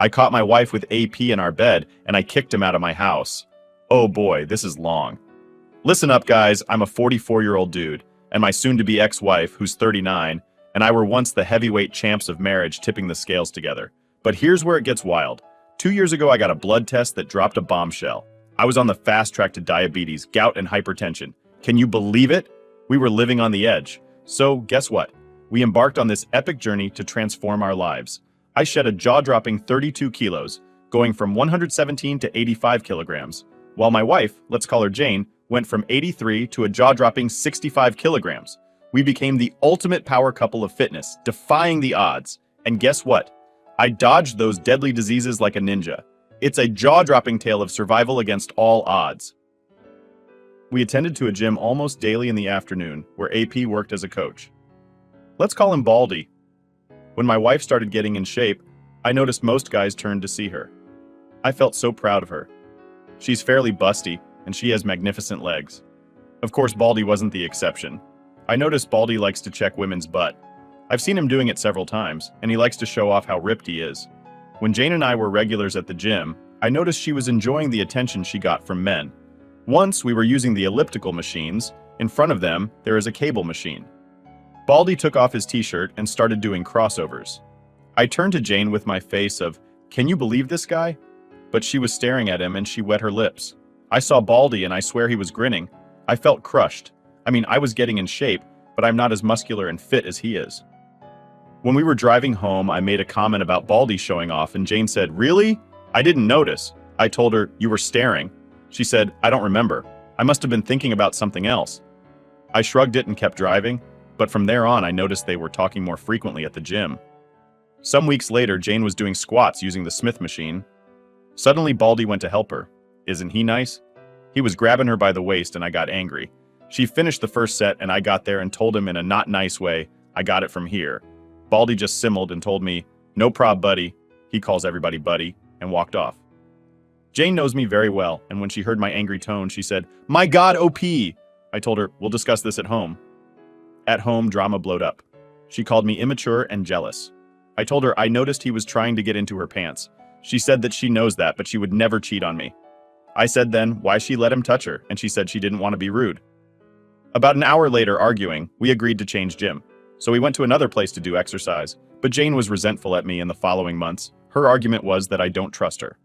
I caught my wife with AP in our bed, and I kicked him out of my house. Oh boy, this is long. Listen up, guys, I'm a 44-year-old dude, and my soon-to-be ex-wife, who's 39, and I were once the heavyweight champs of marriage tipping the scales together. But here's where it gets wild. 2 years ago, I got a blood test that dropped a bombshell. I was on the fast track to diabetes, gout, and hypertension. Can you believe it? We were living on the edge. So, guess what? We embarked on this epic journey to transform our lives. I shed a jaw-dropping 32 kilos, going from 117 to 85 kilograms, while my wife, let's call her Jane, went from 83 to a jaw-dropping 65 kilograms. We became the ultimate power couple of fitness, defying the odds. And guess what? I dodged those deadly diseases like a ninja. It's a jaw-dropping tale of survival against all odds. We attended to a gym almost daily in the afternoon, where AP worked as a coach. Let's call him Baldy. When my wife started getting in shape, I noticed most guys turned to see her. I felt so proud of her. She's fairly busty, and she has magnificent legs. Of course, Baldy wasn't the exception. I noticed Baldy likes to check women's butt. I've seen him doing it several times, and he likes to show off how ripped he is. When Jane and I were regulars at the gym, I noticed she was enjoying the attention she got from men. Once we were using the elliptical machines. In front of them, there is a cable machine. Baldy took off his t-shirt and started doing crossovers. I turned to Jane with my face of, "Can you believe this guy?" But she was staring at him and she wet her lips. I saw Baldy and I swear he was grinning. I felt crushed. I mean, I was getting in shape, but I'm not as muscular and fit as he is. When we were driving home, I made a comment about Baldy showing off and Jane said, "Really? I didn't notice." I told her, "You were staring." She said, "I don't remember. I must have been thinking about something else." I shrugged it and kept driving, but from there on I noticed they were talking more frequently at the gym. Some weeks later, Jane was doing squats using the Smith machine. Suddenly, Baldy went to help her. Isn't he nice? He was grabbing her by the waist and I got angry. She finished the first set and I got there and told him in a not nice way, "I got it from here." Baldy just simmered and told me, "No prob, buddy." He calls everybody buddy, and walked off. Jane knows me very well, and when she heard my angry tone, she said, "My God, OP!" I told her, "We'll discuss this at home." At home, drama blowed up. She called me immature and jealous. I told her I noticed he was trying to get into her pants. She said that she knows that, but she would never cheat on me. I said then why she let him touch her, and she said she didn't want to be rude. About an hour later, arguing, we agreed to change gym. So we went to another place to do exercise, but Jane was resentful at me in the following months. Her argument was that I don't trust her.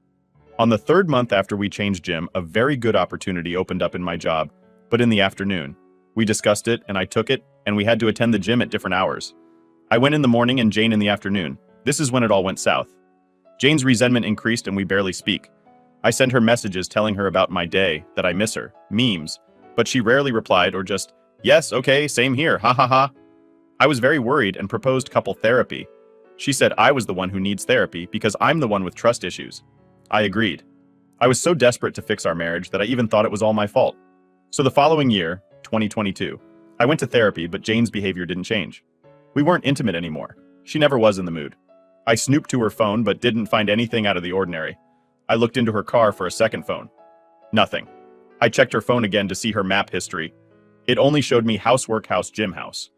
On the third month after we changed gym, a very good opportunity opened up in my job, but in the afternoon. We discussed it, and I took it, and we had to attend the gym at different hours. I went in the morning and Jane in the afternoon. This is when it all went south. Jane's resentment increased and we barely speak. I sent her messages telling her about my day, that I miss her, memes, but she rarely replied or just, "Yes, okay, same here, ha ha ha." I was very worried and proposed couple therapy. She said I was the one who needs therapy because I'm the one with trust issues. I agreed. I was so desperate to fix our marriage that I even thought it was all my fault. So the following year, 2022, I went to therapy, but Jane's behavior didn't change. We weren't intimate anymore. She never was in the mood. I snooped to her phone but didn't find anything out of the ordinary. I looked into her car for a second phone. Nothing. I checked her phone again to see her map history. It only showed me housework house gym house.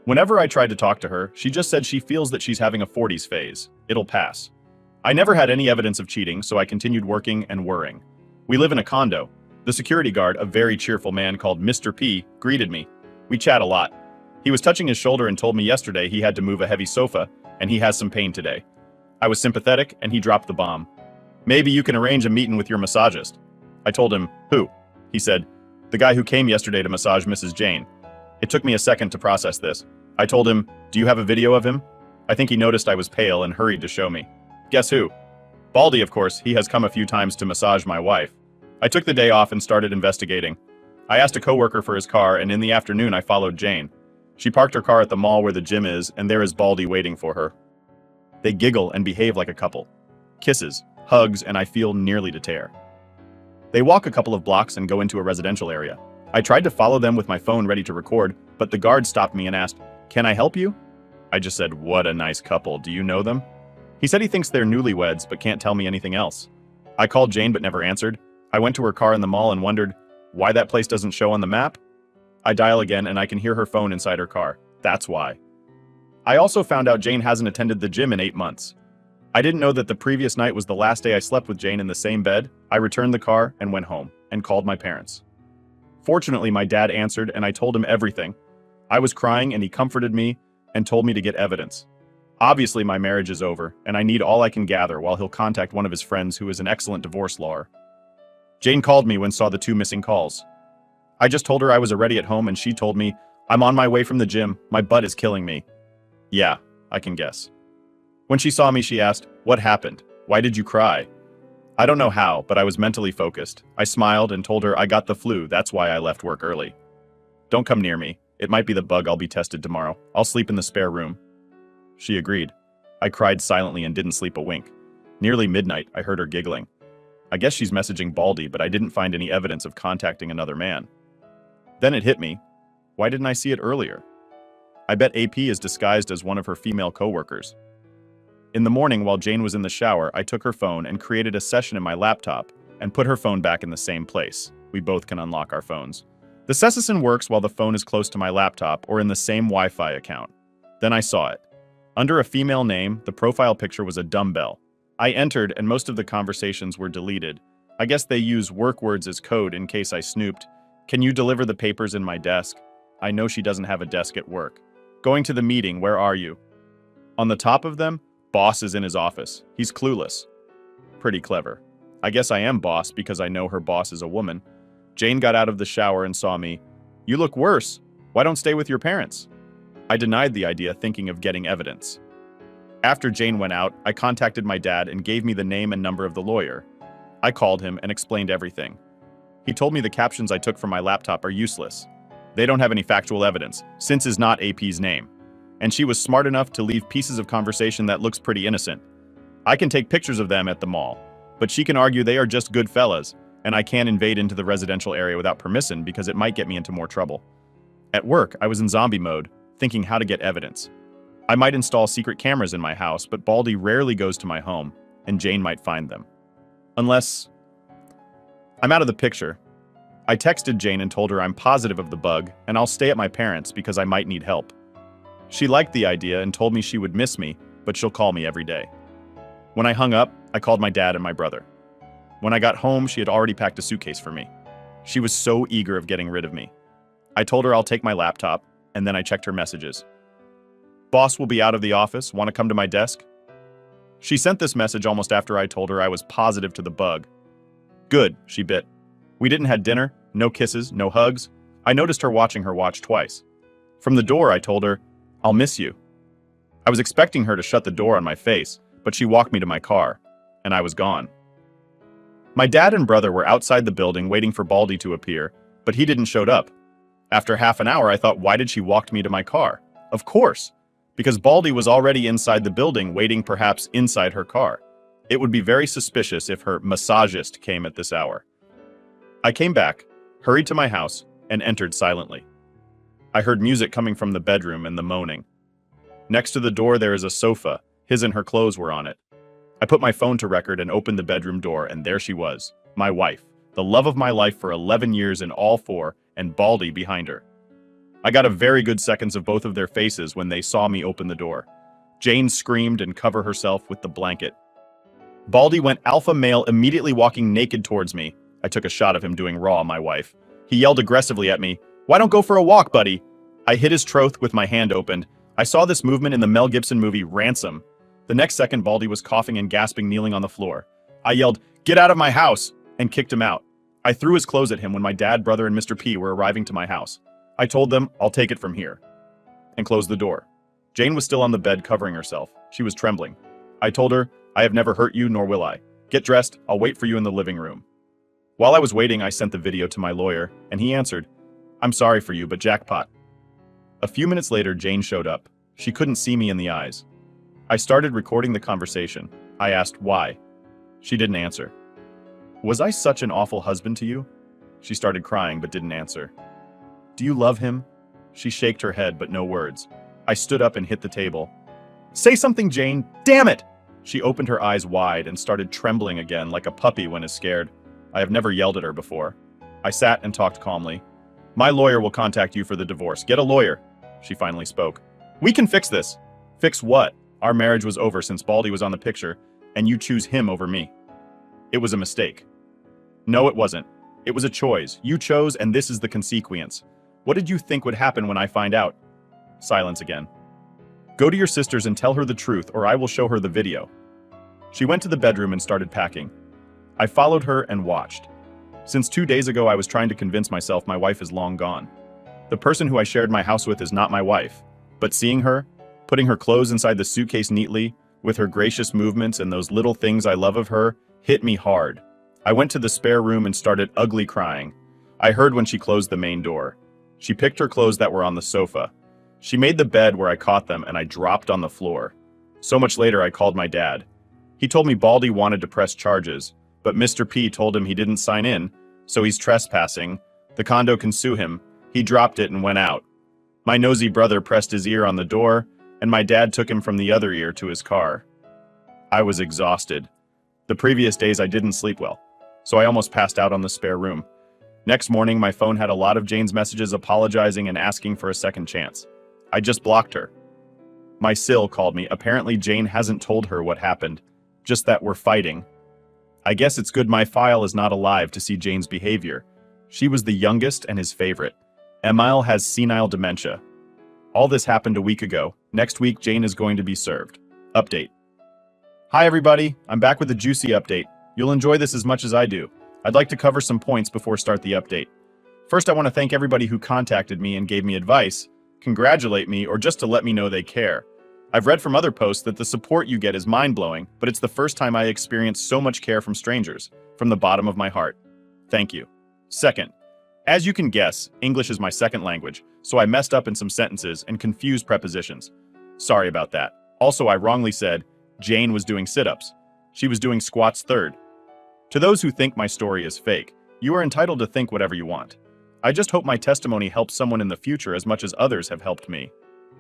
Whenever I tried to talk to her, she just said she feels that she's having a 40s phase. It'll pass. I never had any evidence of cheating, so I continued working and worrying. We live in a condo. The security guard, a very cheerful man called Mr. P, greeted me. We chat a lot. He was touching his shoulder and told me yesterday he had to move a heavy sofa, and he has some pain today. I was sympathetic, and he dropped the bomb. "Maybe you can arrange a meeting with your massagist." I told him, "Who?" He said, "The guy who came yesterday to massage Mrs. Jane." It took me a second to process this. I told him, "Do you have a video of him?" I think he noticed I was pale and hurried to show me. Guess who? Baldy, of course. He has come a few times to massage my wife. I took the day off and started investigating. I asked a coworker for his car, and in the afternoon I followed Jane. She parked her car at the mall where the gym is, and there is Baldy waiting for her. They giggle and behave like a couple. Kisses, hugs, and I feel nearly to tear. They walk a couple of blocks and go into a residential area. I tried to follow them with my phone ready to record, but the guard stopped me and asked, "Can I help you?" I just said, "What a nice couple. Do you know them?" He said he thinks they're newlyweds, but can't tell me anything else. I called Jane but never answered. I went to her car in the mall and wondered why that place doesn't show on the map. I dial again and I can hear her phone inside her car. That's why. I also found out Jane hasn't attended the gym in 8 months. I didn't know that the previous night was the last day I slept with Jane in the same bed. I returned the car and went home and called my parents. Fortunately, my dad answered and I told him everything. I was crying and he comforted me and told me to get evidence. Obviously, my marriage is over and I need all I can gather while he'll contact one of his friends who is an excellent divorce lawyer. Jane called me when saw the 2 missing calls. I just told her I was already at home and she told me, "I'm on my way from the gym, my butt is killing me." Yeah, I can guess. When she saw me, she asked, "What happened? Why did you cry?" I don't know how, but I was mentally focused. I smiled and told her I got the flu, that's why I left work early. "Don't come near me. It might be the bug, I'll be tested tomorrow. I'll sleep in the spare room." She agreed. I cried silently and didn't sleep a wink. Nearly midnight, I heard her giggling. I guess she's messaging Baldy, but I didn't find any evidence of contacting another man. Then it hit me. Why didn't I see it earlier? I bet AP is disguised as one of her female coworkers. In the morning, while Jane was in the shower, I took her phone and created a session in my laptop and put her phone back in the same place. We both can unlock our phones. The session works while the phone is close to my laptop or in the same Wi-Fi account. Then I saw it. Under a female name, the profile picture was a dumbbell. I entered and most of the conversations were deleted. I guess they use work words as code in case I snooped. "Can you deliver the papers in my desk?" I know she doesn't have a desk at work. "Going to the meeting, where are you?" On the top of them, "Boss is in his office. He's clueless." Pretty clever. I guess I am boss because I know her boss is a woman. Jane got out of the shower and saw me. "You look worse. Why don't stay with your parents?" I denied the idea, thinking of getting evidence. After Jane went out, I contacted my dad and gave me the name and number of the lawyer. I called him and explained everything. He told me the captions I took from my laptop are useless. They don't have any factual evidence, since is not AP's name. And she was smart enough to leave pieces of conversation that looks pretty innocent. I can take pictures of them at the mall, but she can argue they are just good fellas, and I can't invade into the residential area without permission because it might get me into more trouble. At work, I was in zombie mode, thinking how to get evidence. I might install secret cameras in my house, but Baldy rarely goes to my home, and Jane might find them. Unless I'm out of the picture. I texted Jane and told her I'm positive of the bug, and I'll stay at my parents' because I might need help. She liked the idea and told me she would miss me, but she'll call me every day. When I hung up, I called my dad and my brother. When I got home, she had already packed a suitcase for me. She was so eager of getting rid of me. I told her I'll take my laptop, and then I checked her messages. "Boss will be out of the office. Want to come to my desk?" She sent this message almost after I told her I was positive to the bug. "Good," she bit. We didn't have dinner, no kisses, no hugs. I noticed her watching her watch twice. From the door, I told her, "I'll miss you." I was expecting her to shut the door on my face, but she walked me to my car, and I was gone. My dad and brother were outside the building waiting for Baldy to appear, but he didn't show up. After half an hour, I thought, why did she walk me to my car? Of course, because Baldy was already inside the building waiting perhaps inside her car. It would be very suspicious if her massagist came at this hour. I came back, hurried to my house, and entered silently. I heard music coming from the bedroom and the moaning. Next to the door there is a sofa. His and her clothes were on it. I put my phone to record and opened the bedroom door, and there she was, my wife, the love of my life for 11 years in all four, and Baldy behind her. I got a very good seconds of both of their faces when they saw me open the door. Jane screamed and covered herself with the blanket. Baldy went alpha male, immediately walking naked towards me. I took a shot of him doing raw, my wife. He yelled aggressively at me, "Why don't go for a walk, buddy?" I hit his throat with my hand opened. I saw this movement in the Mel Gibson movie Ransom. The next second, Baldy was coughing and gasping, kneeling on the floor. I yelled, "Get out of my house!" and kicked him out. I threw his clothes at him when my dad, brother, and Mr. P were arriving to my house. I told them, "I'll take it from here," and closed the door. Jane was still on the bed covering herself. She was trembling. I told her, "I have never hurt you, nor will I. Get dressed, I'll wait for you in the living room." While I was waiting, I sent the video to my lawyer, and he answered, "I'm sorry for you, but jackpot." A few minutes later, Jane showed up. She couldn't see me in the eyes. I started recording the conversation. I asked why. She didn't answer. "Was I such an awful husband to you?" She started crying but didn't answer. "Do you love him?" She shook her head but no words. I stood up and hit the table. "Say something, Jane! Damn it!" She opened her eyes wide and started trembling again like a puppy when is scared. I have never yelled at her before. I sat and talked calmly. "My lawyer will contact you for the divorce. Get a lawyer." She finally spoke. "We can fix this." "Fix what?" Our marriage was over since Baldy was on the picture, and you choose him over me. It was a mistake. No, it wasn't. It was a choice. You chose, and this is the consequence. What did you think would happen when I find out? Silence again. Go to your sisters and tell her the truth, or I will show her the video. She went to the bedroom and started packing. I followed her and watched. Since 2 days ago, I was trying to convince myself my wife is long gone. The person who I shared my house with is not my wife. But seeing her, putting her clothes inside the suitcase neatly, with her gracious movements and those little things I love of her, hit me hard. I went to the spare room and started ugly crying. I heard when she closed the main door. She picked her clothes that were on the sofa. She made the bed where I caught them and I dropped on the floor. So much later, I called my dad. He told me Baldy wanted to press charges, but Mr. P told him he didn't sign in, so he's trespassing. The condo can sue him. He dropped it and went out. My nosy brother pressed his ear on the door, and my dad took him from the other ear to his car. I was exhausted. The previous days I didn't sleep well, so I almost passed out on the spare room. Next morning, my phone had a lot of Jane's messages apologizing and asking for a second chance. I just blocked her. My SIL called me. Apparently Jane hasn't told her what happened, just that we're fighting. I guess it's good my file is not alive to see Jane's behavior. She was the youngest and his favorite. Emile has senile dementia. All this happened a week ago. Next week, Jane is going to be served. Update. Hi everybody, I'm back with a juicy update. You'll enjoy this as much as I do. I'd like to cover some points before start the update. First, I want to thank everybody who contacted me and gave me advice, congratulate me, or just to let me know they care. I've read from other posts that the support you get is mind-blowing, but it's the first time I experienced so much care from strangers, from the bottom of my heart. Thank you. Second, as you can guess, English is my second language, so I messed up in some sentences and confused prepositions. Sorry about that. Also, I wrongly said Jane was doing sit-ups. She was doing squats third. To those who think my story is fake, you are entitled to think whatever you want. I just hope my testimony helps someone in the future as much as others have helped me.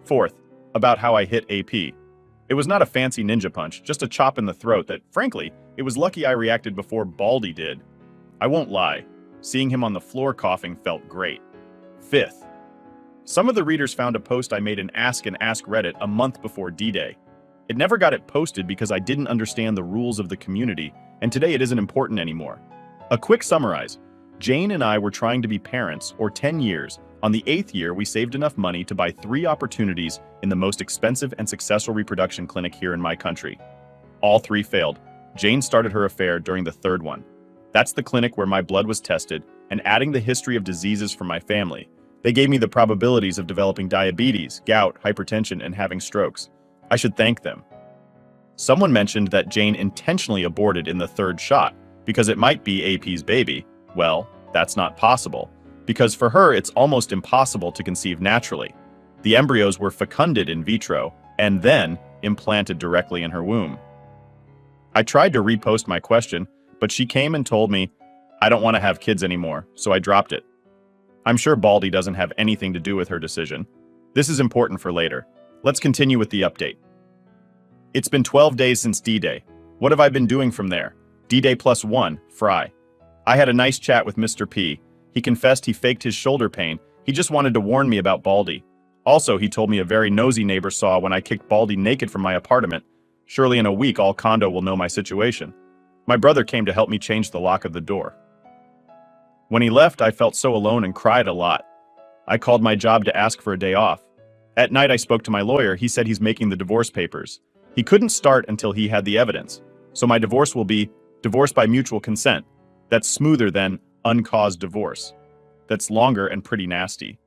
Fourth, about how I hit AP. It was not a fancy ninja punch, just a chop in the throat that, frankly, it was lucky I reacted before Baldy did. I won't lie, seeing him on the floor coughing felt great. Fifth, some of the readers found a post I made in Ask Reddit a month before D-Day. It never got it posted because I didn't understand the rules of the community, and today it isn't important anymore. A quick summarize. Jane and I were trying to be parents, or 10 years. On the 8th year, we saved enough money to buy 3 opportunities in the most expensive and successful reproduction clinic here in my country. All 3 failed. Jane started her affair during the 3rd one. That's the clinic where my blood was tested, and adding the history of diseases from my family. They gave me the probabilities of developing diabetes, gout, hypertension, and having strokes. I should thank them. Someone mentioned that Jane intentionally aborted in the 3rd shot, because it might be AP's baby. Well, that's not possible, because for her it's almost impossible to conceive naturally. The embryos were fecunded in vitro, and then implanted directly in her womb. I tried to repost my question, but she came and told me, I don't want to have kids anymore, so I dropped it. I'm sure Baldy doesn't have anything to do with her decision. This is important for later. Let's continue with the update. It's been 12 days since D-Day. What have I been doing from there? D-Day +1, Fry. I had a nice chat with Mr. P. He confessed he faked his shoulder pain. He just wanted to warn me about Baldy. Also, he told me a very nosy neighbor saw when I kicked Baldy naked from my apartment. Surely in a week all condo will know my situation. My brother came to help me change the lock of the door. When he left, I felt so alone and cried a lot. I called my job to ask for a day off. At night, I spoke to my lawyer. He said he's making the divorce papers. He couldn't start until he had the evidence. So my divorce will be divorce by mutual consent. That's smoother than uncaused divorce. That's longer and pretty nasty.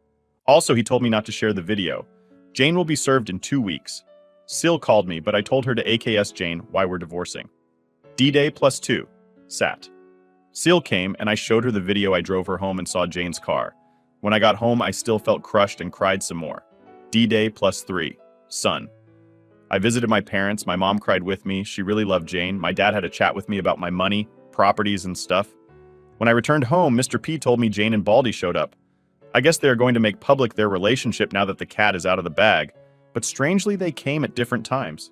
Also, he told me not to share the video. Jane will be served in 2 weeks. Sil called me, but I told her to AKS Jane why we're divorcing. D-Day +2, Sat. Sil came and I showed her the video. I drove her home and saw Jane's car. When I got home, I still felt crushed and cried some more. D-Day +3, Sun. I visited my parents. My mom cried with me. She really loved Jane. My dad had a chat with me about my money, properties, and stuff. When I returned home, Mr. P told me Jane and Baldy showed up. I guess they are going to make public their relationship now that the cat is out of the bag, but strangely they came at different times.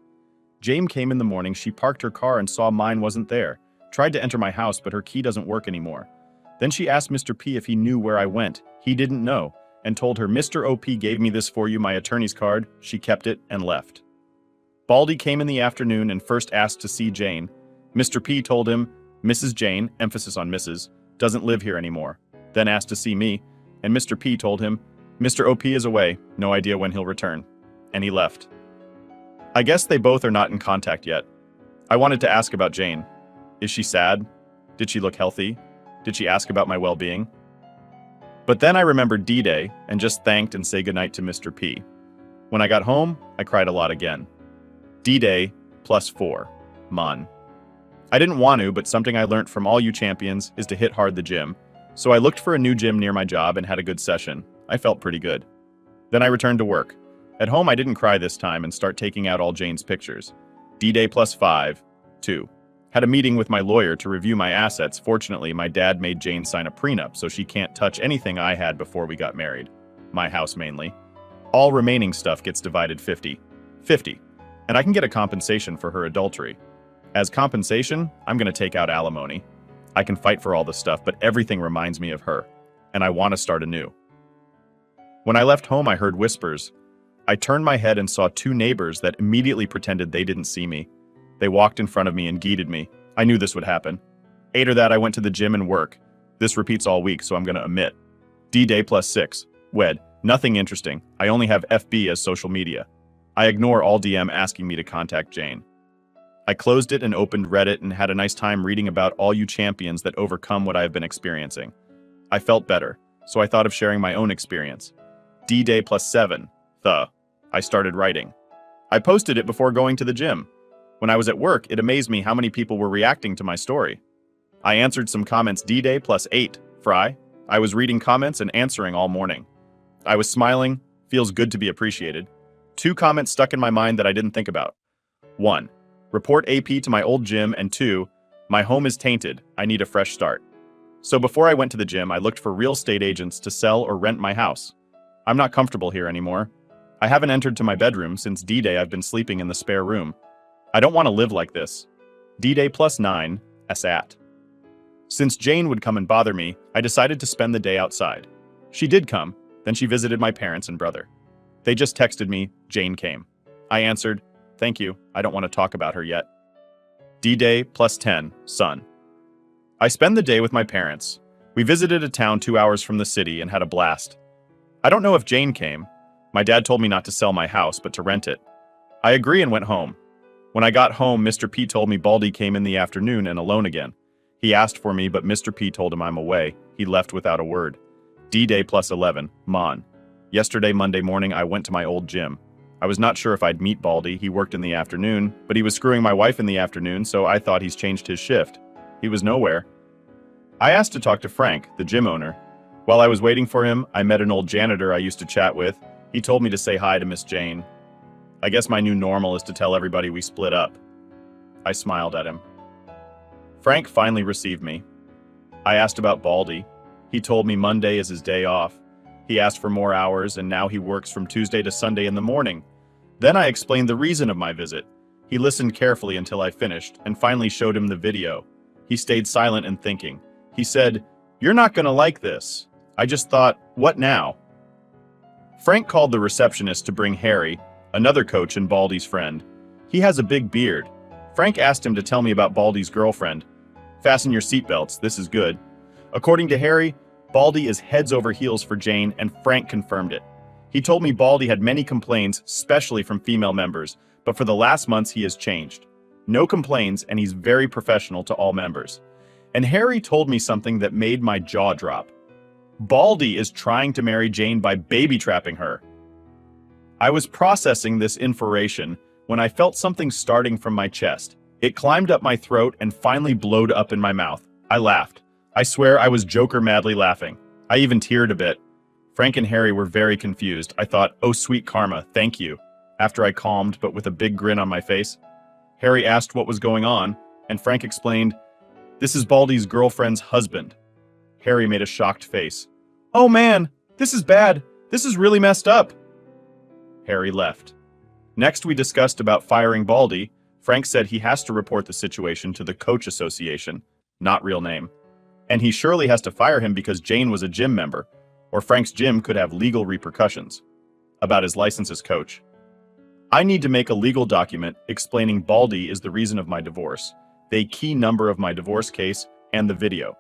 Jane came in the morning. She parked her car and saw mine wasn't there. Tried to enter my house, but her key doesn't work anymore. Then she asked Mr. P if he knew where I went. He didn't know, and told her Mr. OP gave me this for you, my attorney's card. She kept it and left. Baldy came in the afternoon and first asked to see Jane. Mr. P told him Mrs. Jane, emphasis on Mrs., doesn't live here anymore. Then asked to see me, and Mr. P told him Mr. OP is away, no idea when he'll return. And he left. I guess they both are not in contact yet. I wanted to ask about Jane. Is she sad? Did she look healthy? Did she ask about my well-being? But then I remembered D-Day and just thanked and say goodnight to Mr. P. When I got home, I cried a lot again. D-Day +4. Mon. I didn't want to, but something I learned from all you champions is to hit hard the gym. So I looked for a new gym near my job and had a good session. I felt pretty good. Then I returned to work. At home, I didn't cry this time and start taking out all Jane's pictures. D-Day +5. 2. Had a meeting with my lawyer to review my assets. Fortunately, my dad made Jane sign a prenup, so she can't touch anything I had before we got married. My house mainly. All remaining stuff gets divided 50-50, and I can get a compensation for her adultery. As compensation, I'm gonna take out alimony. I can fight for all this stuff, but everything reminds me of her, and I want to start anew. When I left home, I heard whispers. I turned my head and saw two neighbors that immediately pretended they didn't see me. They walked in front of me and greeted me. I knew this would happen. After that, I went to the gym and work. This repeats all week, so I'm gonna omit. D-Day +6. Wed. Nothing interesting. I only have FB as social media. I ignore all DM asking me to contact Jane. I closed it and opened Reddit and had a nice time reading about all you champions that overcome what I have been experiencing. I felt better, so I thought of sharing my own experience. D-Day +7. I started writing. I posted it before going to the gym. When I was at work, it amazed me how many people were reacting to my story. I answered some comments. D-Day +8. Fry. I was reading comments and answering all morning. I was smiling. Feels good to be appreciated. 2 comments stuck in my mind that I didn't think about. 1. Report AP to my old gym, and 2. My home is tainted. I need a fresh start. So before I went to the gym, I looked for real estate agents to sell or rent my house. I'm not comfortable here anymore. I haven't entered to my bedroom since D-Day. I've been sleeping in the spare room. I don't want to live like this. D-Day +9. At. Since Jane would come and bother me, I decided to spend the day outside. She did come, then she visited my parents and brother. They just texted me, Jane came. I answered, thank you, I don't want to talk about her yet. D-Day +10. Son. I spend the day with my parents. We visited a town 2 hours from the city and had a blast. I don't know if Jane came. My dad told me not to sell my house, but to rent it. I agree and went home. When I got home, Mr. P told me Baldy came in the afternoon and alone again. He asked for me, but Mr. P told him I'm away. He left without a word. D-Day +11. Mon. Yesterday, Monday morning, I went to my old gym. I was not sure if I'd meet Baldy. He worked in the afternoon, but he was screwing my wife in the afternoon, so I thought he's changed his shift. He was nowhere. I asked to talk to Frank, the gym owner. While I was waiting for him, I met an old janitor I used to chat with. He told me to say hi to Miss Jane. I guess my new normal is to tell everybody we split up. I smiled at him. Frank finally received me. I asked about Baldy. He told me Monday is his day off. He asked for more hours, and now he works from Tuesday to Sunday in the morning. Then I explained the reason of my visit. He listened carefully until I finished, and finally showed him the video. He stayed silent and thinking. He said, "You're not gonna like this." I just thought, what now? Frank called the receptionist to bring Harry, another coach and Baldy's friend. He has a big beard. Frank asked him to tell me about Baldy's girlfriend. Fasten your seatbelts, this is good. According to Harry, Baldy is heads over heels for Jane, and Frank confirmed it. He told me Baldy had many complaints, especially from female members, but for the last months he has changed. No complaints, and he's very professional to all members. And Harry told me something that made my jaw drop. Baldy is trying to marry Jane by baby-trapping her. I was processing this information when I felt something starting from my chest. It climbed up my throat and finally blowed up in my mouth. I laughed. I swear I was Joker madly laughing. I even teared a bit. Frank and Harry were very confused. I thought, oh sweet karma, thank you. After I calmed, but with a big grin on my face. Harry asked what was going on, and Frank explained, this is Baldy's girlfriend's husband. Harry made a shocked face. Oh man, this is bad. This is really messed up. Harry left. Next, we discussed about firing Baldy. Frank said he has to report the situation to the Coach Association, not real name. And he surely has to fire him because Jane was a gym member, or Frank's gym could have legal repercussions. About his license as coach. I need to make a legal document explaining Baldy is the reason of my divorce, the key number of my divorce case, and the video.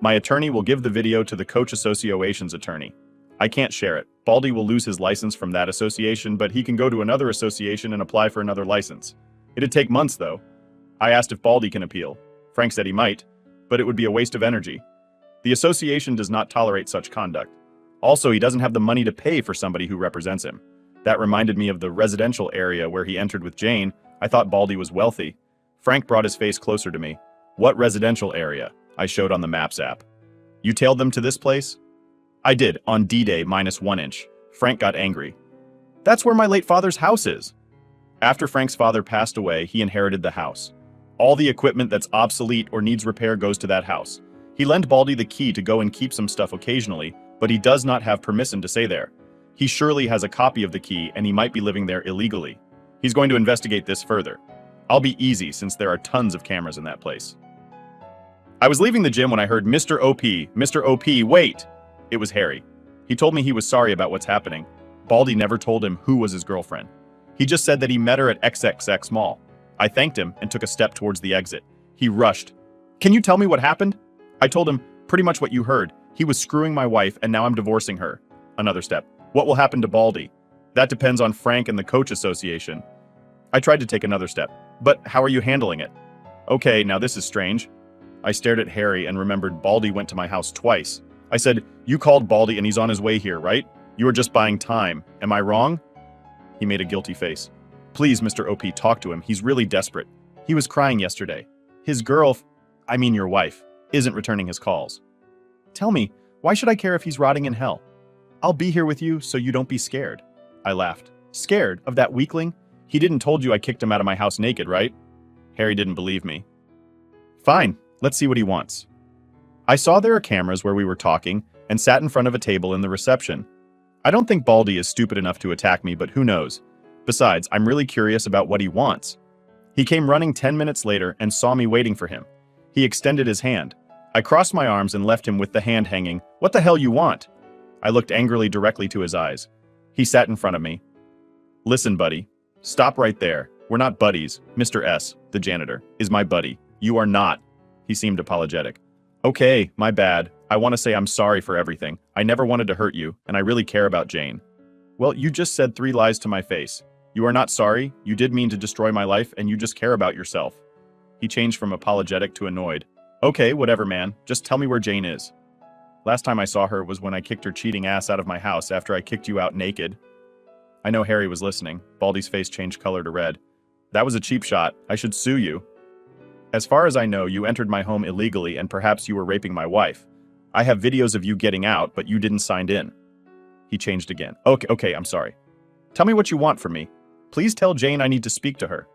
My attorney will give the video to the Coach Association's attorney. I can't share it. Baldy will lose his license from that association, but he can go to another association and apply for another license. It'd take months, though. I asked if Baldy can appeal. Frank said he might, but it would be a waste of energy. The association does not tolerate such conduct. Also, he doesn't have the money to pay for somebody who represents him. That reminded me of the residential area where he entered with Jane. I thought Baldy was wealthy. Frank brought his face closer to me. What residential area? I showed on the Maps app. You tailed them to this place? I did, on D-Day -1 inch. Frank got angry. That's where my late father's house is. After Frank's father passed away, he inherited the house. All the equipment that's obsolete or needs repair goes to that house. He lent Baldy the key to go and keep some stuff occasionally, but he does not have permission to stay there. He surely has a copy of the key and he might be living there illegally. He's going to investigate this further. I'll be easy since there are tons of cameras in that place. I was leaving the gym when I heard Mr. OP, wait! It was Harry. He told me he was sorry about what's happening. Baldy never told him who was his girlfriend. He just said that he met her at XXX Mall. I thanked him and took a step towards the exit. He rushed. Can you tell me what happened? I told him, pretty much what you heard. He was screwing my wife and now I'm divorcing her. Another step. What will happen to Baldy? That depends on Frank and the Coach Association. I tried to take another step. But how are you handling it? Okay, now this is strange. I stared at Harry and remembered Baldy went to my house twice. I said, you called Baldy and he's on his way here, right? You were just buying time. Am I wrong? He made a guilty face. Please, Mr. OP, talk to him. He's really desperate. He was crying yesterday. His your wife, isn't returning his calls. Tell me, why should I care if he's rotting in hell? I'll be here with you so you don't be scared. I laughed. Scared of that weakling? He didn't told you I kicked him out of my house naked, right? Harry didn't believe me. Fine, let's see what he wants. I saw there are cameras where we were talking and sat in front of a table in the reception. I don't think Baldy is stupid enough to attack me, but who knows? Besides, I'm really curious about what he wants. He came running 10 minutes later and saw me waiting for him. He extended his hand. I crossed my arms and left him with the hand hanging. What the hell you want? I looked angrily directly to his eyes. He sat in front of me. Listen, buddy. Stop right there. We're not buddies. Mr. S, the janitor, is my buddy. You are not. He seemed apologetic. Okay, my bad. I want to say I'm sorry for everything. I never wanted to hurt you, and I really care about Jane. Well, you just said 3 lies to my face. You are not sorry, you did mean to destroy my life, and you just care about yourself. He changed from apologetic to annoyed. Okay, whatever, man. Just tell me where Jane is. Last time I saw her was when I kicked her cheating ass out of my house after I kicked you out naked. I know Harry was listening. Baldy's face changed color to red. That was a cheap shot. I should sue you. As far as I know, you entered my home illegally and perhaps you were raping my wife. I have videos of you getting out, but you didn't sign in. He changed again. Okay, I'm sorry. Tell me what you want from me. Please tell Jane I need to speak to her.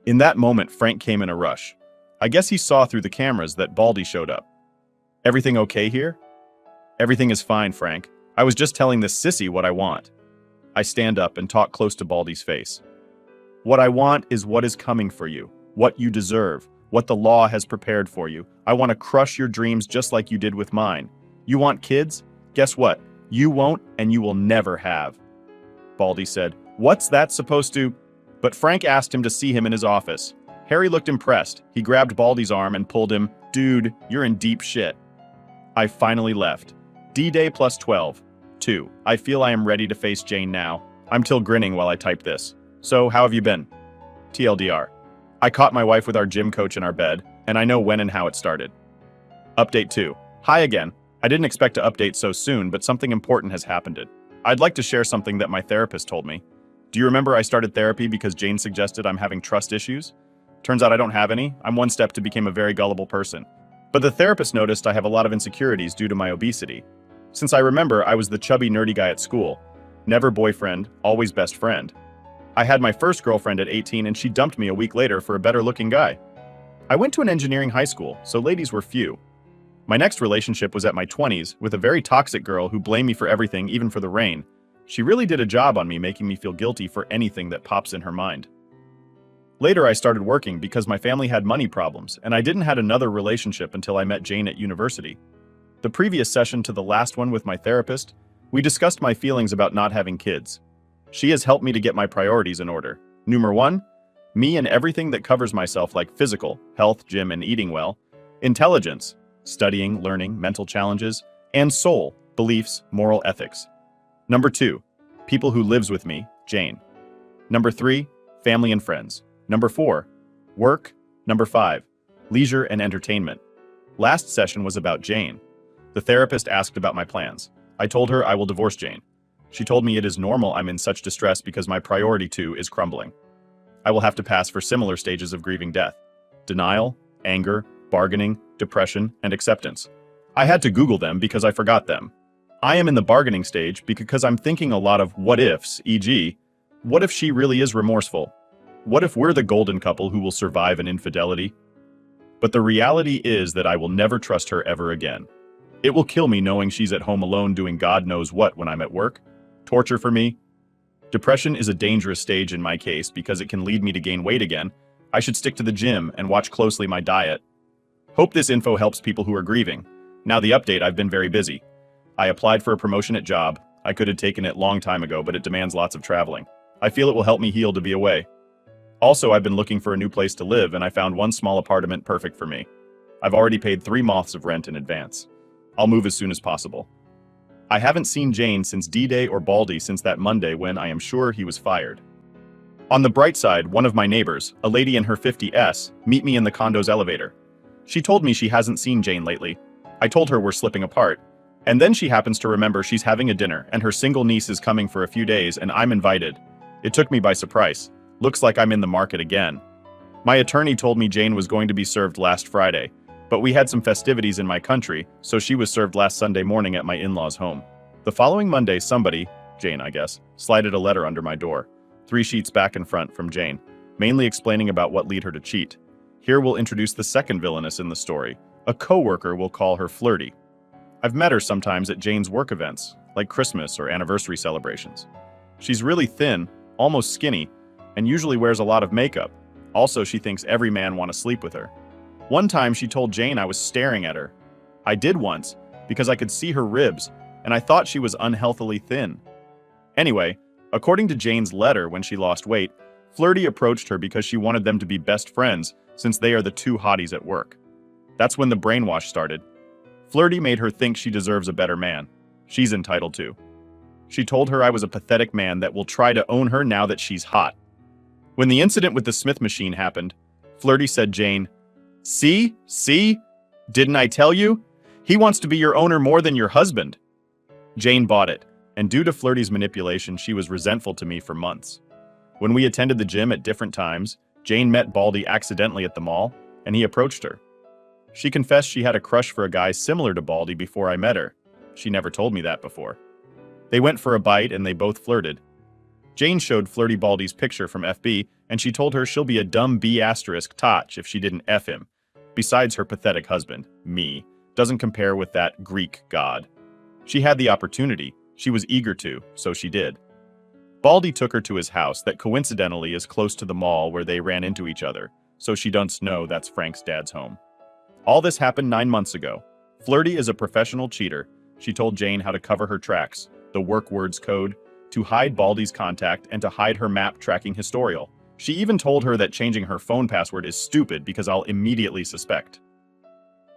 In that moment, Frank came in a rush. I guess he saw through the cameras that Baldy showed up. Everything okay here? Everything is fine, Frank. I was just telling this sissy what I want. I stand up and talk close to Baldy's face. What I want is what is coming for you, what you deserve, what the law has prepared for you. I want to crush your dreams just like you did with mine. You want kids? Guess what? You won't and you will never have. Baldy said, what's that supposed to? But Frank asked him to see him in his office. Harry looked impressed. He grabbed Baldy's arm and pulled him. Dude, you're in deep shit. I finally left. D-Day plus 12. 2. I feel I am ready to face Jane now. I'm still grinning while I type this. So, how have you been? TLDR. I caught my wife with our gym coach in our bed, and I know when and how it started. Update 2. Hi again. I didn't expect to update so soon, but something important has happened. I'd like to share something that my therapist told me. Do you remember I started therapy because Jane suggested I'm having trust issues? Turns out I don't have any. I'm one step to become a very gullible person. But the therapist noticed I have a lot of insecurities due to my obesity. Since I remember, I was the chubby, nerdy guy at school. Never boyfriend, always best friend. I had my first girlfriend at 18 and she dumped me a week later for a better-looking guy. I went to an engineering high school, so ladies were few. My next relationship was at my 20s with a very toxic girl who blamed me for everything, even for the rain. She really did a job on me, making me feel guilty for anything that pops in her mind. Later, I started working because my family had money problems, and I didn't have another relationship until I met Jane at university. The previous session to the last one with my therapist, we discussed my feelings about not having kids. She has helped me to get my priorities in order. Number 1, me and everything that covers myself like physical, health, gym, and eating well. Intelligence, studying, learning, mental challenges. And soul, beliefs, moral ethics. Number 2, people who lives with me, Jane. Number 3, family and friends. Number 4, work. Number 5, leisure and entertainment. Last session was about Jane. The therapist asked about my plans. I told her I will divorce Jane. She told me it is normal I'm in such distress because my priority too is crumbling. I will have to pass for similar stages of grieving death: denial, anger, bargaining, depression, and acceptance. I had to Google them because I forgot them. I am in the bargaining stage because I'm thinking a lot of what ifs, e.g., what if she really is remorseful? What if we're the golden couple who will survive an infidelity? But the reality is that I will never trust her ever again. It will kill me knowing she's at home alone doing God knows what when I'm at work. Torture for me. Depression is a dangerous stage in my case because it can lead me to gain weight again. I should stick to the gym and watch closely my diet. Hope this info helps people who are grieving. Now the update: I've been very busy. I applied for a promotion at job. I could have taken it long time ago, but it demands lots of traveling. I feel it will help me heal to be away. Also, I've been looking for a new place to live and I found one small apartment perfect for me. I've already paid 3 months of rent in advance. I'll move as soon as possible. I haven't seen Jane since D-Day or Baldy since that Monday when I am sure he was fired. On the bright side, one of my neighbors, a lady in her 50s, meet me in the condo's elevator. She told me she hasn't seen Jane lately. I told her we're slipping apart. And then she happens to remember she's having a dinner and her single niece is coming for a few days and I'm invited. It took me by surprise. Looks like I'm in the market again. My attorney told me Jane was going to be served last Friday, but we had some festivities in my country, so she was served last Sunday morning at my in-laws' home. The following Monday, somebody, Jane I guess, slided a letter under my door. 3 sheets back and front from Jane, mainly explaining about what led her to cheat. Here we'll introduce the second villainess in the story. A co-worker will call her Flirty. I've met her sometimes at Jane's work events, like Christmas or anniversary celebrations. She's really thin, almost skinny, and usually wears a lot of makeup. Also, she thinks every man wants to sleep with her. One time she told Jane I was staring at her. I did once, because I could see her ribs, and I thought she was unhealthily thin. Anyway, according to Jane's letter when she lost weight, Flirty approached her because she wanted them to be best friends since they are the 2 hotties at work. That's when the brainwash started. Flirty made her think she deserves a better man. She's entitled to. She told her I was a pathetic man that will try to own her now that she's hot. When the incident with the Smith machine happened, Flirty said Jane, See? Didn't I tell you? He wants to be your owner more than your husband." Jane bought it, and due to Flirty's manipulation, she was resentful to me for months. When we attended the gym at different times, Jane met Baldy accidentally at the mall, and he approached her. She confessed she had a crush for a guy similar to Baldy before I met her. She never told me that before. They went for a bite and they both flirted. Jane showed Flirty Baldy's picture from FB, and she told her she'll be a dumb B** Toch if she didn't F him. Besides, her pathetic husband, me, doesn't compare with that Greek god. She had the opportunity. She was eager to, so she did. Baldy took her to his house that coincidentally is close to the mall where they ran into each other, so she doesn't know that's Frank's dad's home. All this happened 9 months ago. Flirty is a professional cheater. She told Jane how to cover her tracks, the work words code, to hide Baldy's contact and to hide her map tracking historial. She even told her that changing her phone password is stupid because I'll immediately suspect.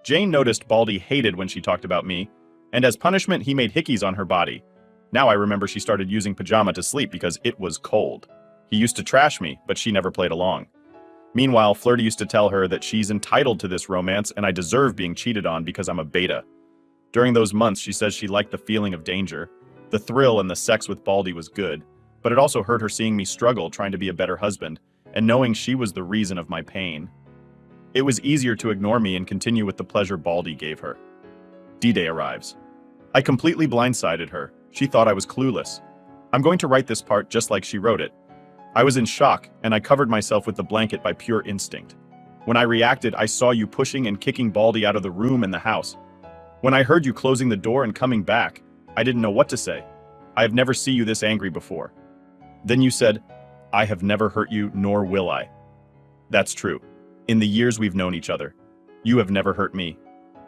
Jane noticed Baldy hated when she talked about me, and as punishment he made hickeys on her body. Now I remember she started using pajama to sleep because it was cold. He used to trash me, but she never played along. Meanwhile, Flirty used to tell her that she's entitled to this romance and I deserve being cheated on because I'm a beta. During those months, she says she liked the feeling of danger. The thrill and the sex with Baldy was good, but it also hurt her seeing me struggle trying to be a better husband and knowing she was the reason of my pain. It was easier to ignore me and continue with the pleasure Baldy gave her. D-Day arrives. I completely blindsided her. She thought I was clueless. I'm going to write this part just like she wrote it. I was in shock, and I covered myself with the blanket by pure instinct. When I reacted, I saw you pushing and kicking Baldy out of the room and the house. When I heard you closing the door and coming back, I didn't know what to say. I have never seen you this angry before. Then you said, I have never hurt you, nor will I. That's true. In the years we've known each other, you have never hurt me.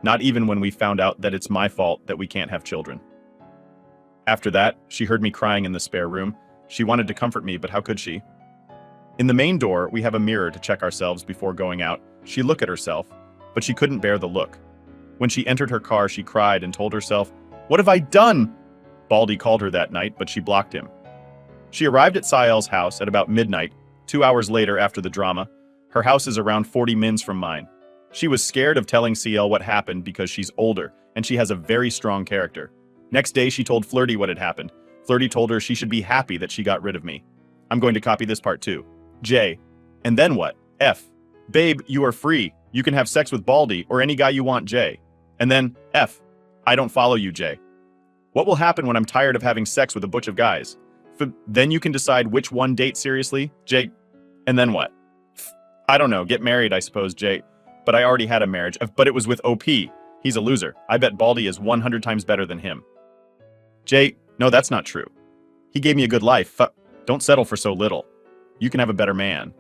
Not even when we found out that it's my fault that we can't have children. After that, she heard me crying in the spare room. She wanted to comfort me, but how could she? In the main door, we have a mirror to check ourselves before going out. She looked at herself, but she couldn't bear the look. When she entered her car, she cried and told herself, "What have I done?" Baldy called her that night, but she blocked him. She arrived at Sael's house at about midnight, 2 hours later after the drama. Her house is around 40 mins from mine. She was scared of telling CL what happened because she's older, and she has a very strong character. Next day, she told Flirty what had happened. Flirty told her she should be happy that she got rid of me. I'm going to copy this part too. J. And then what? F. Babe, you are free. You can have sex with Baldy or any guy you want, J. And then F. I don't follow you, J. What will happen when I'm tired of having sex with a bunch of guys? Then you can decide which one date seriously, J. And then what? I don't know, get married, I suppose, J. But I already had a marriage, but it was with OP. He's a loser. I bet Baldy is 100 times better than him. J. No, that's not true. He gave me a good life. Don't settle for so little. You can have a better man.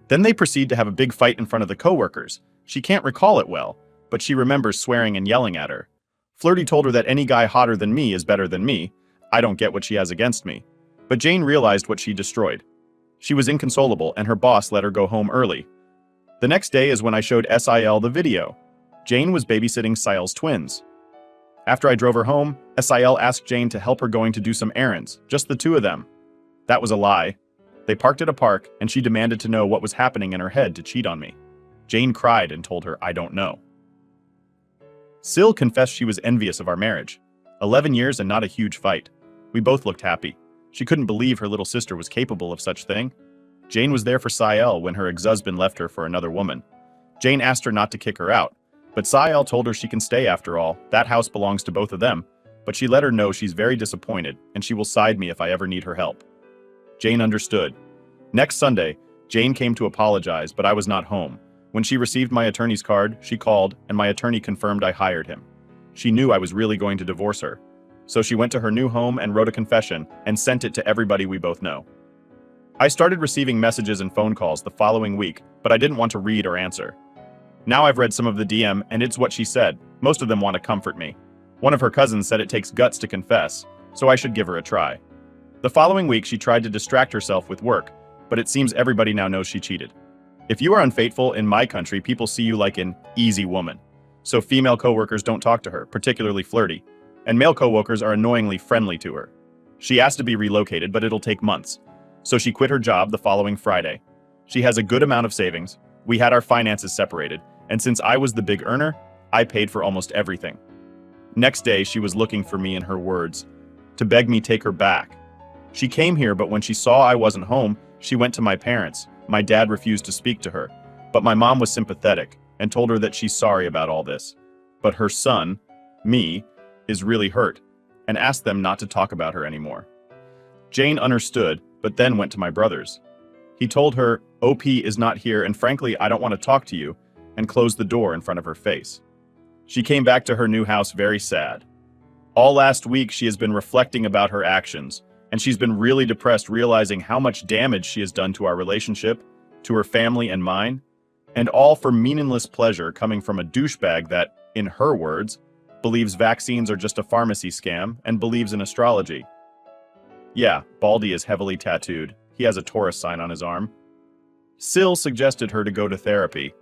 Then they proceed to have a big fight in front of the coworkers. She can't recall it well, but she remembers swearing and yelling at her. Flirty told her that any guy hotter than me is better than me. I don't get what she has against me. But Jane realized what she destroyed. She was inconsolable, and her boss let her go home early. The next day is when I showed SIL the video. Jane was babysitting Sile's twins. After I drove her home, SIL asked Jane to help her going to do some errands, just the two of them. That was a lie. They parked at a park, and she demanded to know what was happening in her head to cheat on me. Jane cried and told her, I don't know. Sil confessed she was envious of our marriage. 11 years and not a huge fight. We both looked happy. She couldn't believe her little sister was capable of such thing. Jane was there for Sael when her ex-husband left her for another woman. Jane asked her not to kick her out, but Sael told her she can stay after all. That house belongs to both of them, but she let her know she's very disappointed and she will side me if I ever need her help. Jane understood. Next Sunday, Jane came to apologize, but I was not home. When she received my attorney's card, she called, and my attorney confirmed I hired him. She knew I was really going to divorce her. So she went to her new home and wrote a confession and sent it to everybody we both know. I started receiving messages and phone calls the following week, but I didn't want to read or answer. Now I've read some of the DM, and it's what she said. Most of them want to comfort me. One of her cousins said it takes guts to confess, so I should give her a try. The following week, she tried to distract herself with work, but it seems everybody now knows she cheated. If you are unfaithful in my country, people see you like an easy woman. So female coworkers don't talk to her, particularly Flirty, and male coworkers are annoyingly friendly to her. She asked to be relocated, but it'll take months. So she quit her job the following Friday. She has a good amount of savings. We had our finances separated, and since I was the big earner, I paid for almost everything. Next day, she was looking for me in her words, to beg me take her back. She came here, but when she saw I wasn't home, she went to my parents. My dad refused to speak to her, but my mom was sympathetic and told her that she's sorry about all this. But her son, me, is really hurt, and asked them not to talk about her anymore. Jane understood, but then went to my brothers. He told her, OP is not here, and frankly, I don't want to talk to you, and closed the door in front of her face. She came back to her new house very sad. All last week, she has been reflecting about her actions, and she's been really depressed realizing how much damage she has done to our relationship, to her family and mine, and all for meaningless pleasure coming from a douchebag that, in her words, believes vaccines are just a pharmacy scam and believes in astrology. Yeah, Baldy is heavily tattooed. He has a Taurus sign on his arm. Sil suggested her to go to therapy.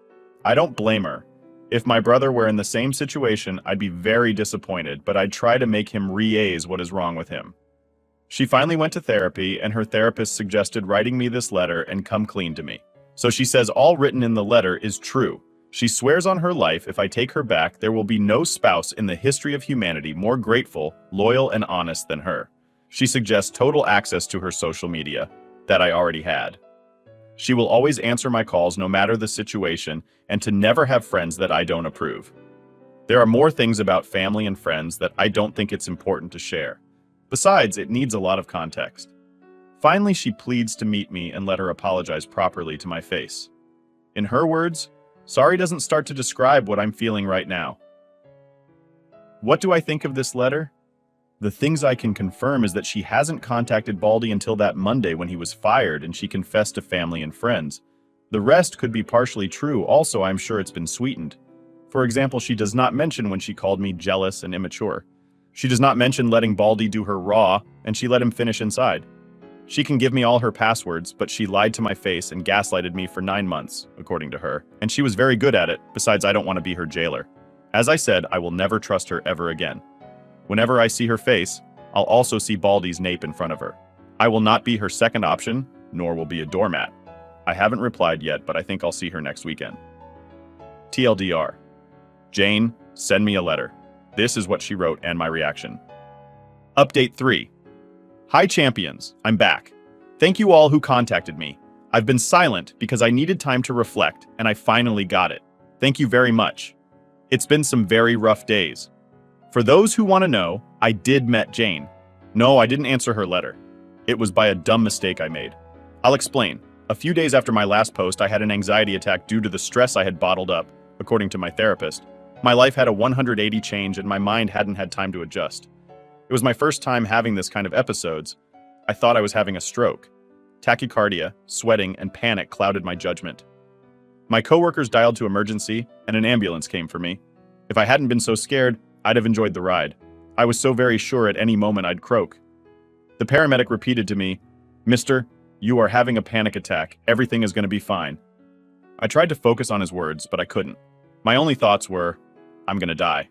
I don't blame her. If my brother were in the same situation, I'd be very disappointed, but I'd try to make him re-aze what is wrong with him. She finally went to therapy, and her therapist suggested writing me this letter and come clean to me. So she says all written in the letter is true. She swears on her life if I take her back, there will be no spouse in the history of humanity more grateful, loyal, and honest than her. She suggests total access to her social media, that I already had. She will always answer my calls no matter the situation, and to never have friends that I don't approve. There are more things about family and friends that I don't think it's important to share. Besides, it needs a lot of context. Finally, she pleads to meet me and let her apologize properly to my face. In her words, sorry doesn't start to describe what I'm feeling right now. What do I think of this letter? The things I can confirm is that she hasn't contacted Baldy until that Monday when he was fired and she confessed to family and friends. The rest could be partially true, also I'm sure it's been sweetened. For example, she does not mention when she called me jealous and immature. She does not mention letting Baldy do her raw, and she let him finish inside. She can give me all her passwords, but she lied to my face and gaslighted me for 9 months, according to her, and she was very good at it, besides I don't want to be her jailer. As I said, I will never trust her ever again. Whenever I see her face, I'll also see Baldy's nape in front of her. I will not be her second option, nor will be a doormat. I haven't replied yet, but I think I'll see her next weekend. TLDR. Jane, send me a letter. This is what she wrote and my reaction. Update 3. Hi champions, I'm back. Thank you all who contacted me. I've been silent because I needed time to reflect, and I finally got it. Thank you very much. It's been some very rough days. For those who want to know, I did met Jane. No, I didn't answer her letter. It was by a dumb mistake I made. I'll explain. A few days after my last post, I had an anxiety attack due to the stress I had bottled up, according to my therapist. My life had a 180 change and my mind hadn't had time to adjust. It was my first time having this kind of episodes. I thought I was having a stroke. Tachycardia, sweating, and panic clouded my judgment. My coworkers dialed to emergency, and an ambulance came for me. If I hadn't been so scared, I'd have enjoyed the ride. I was so very sure at any moment I'd croak. The paramedic repeated to me, "Mister, you are having a panic attack. Everything is going to be fine." I tried to focus on his words, but I couldn't. My only thoughts were, I'm going to die.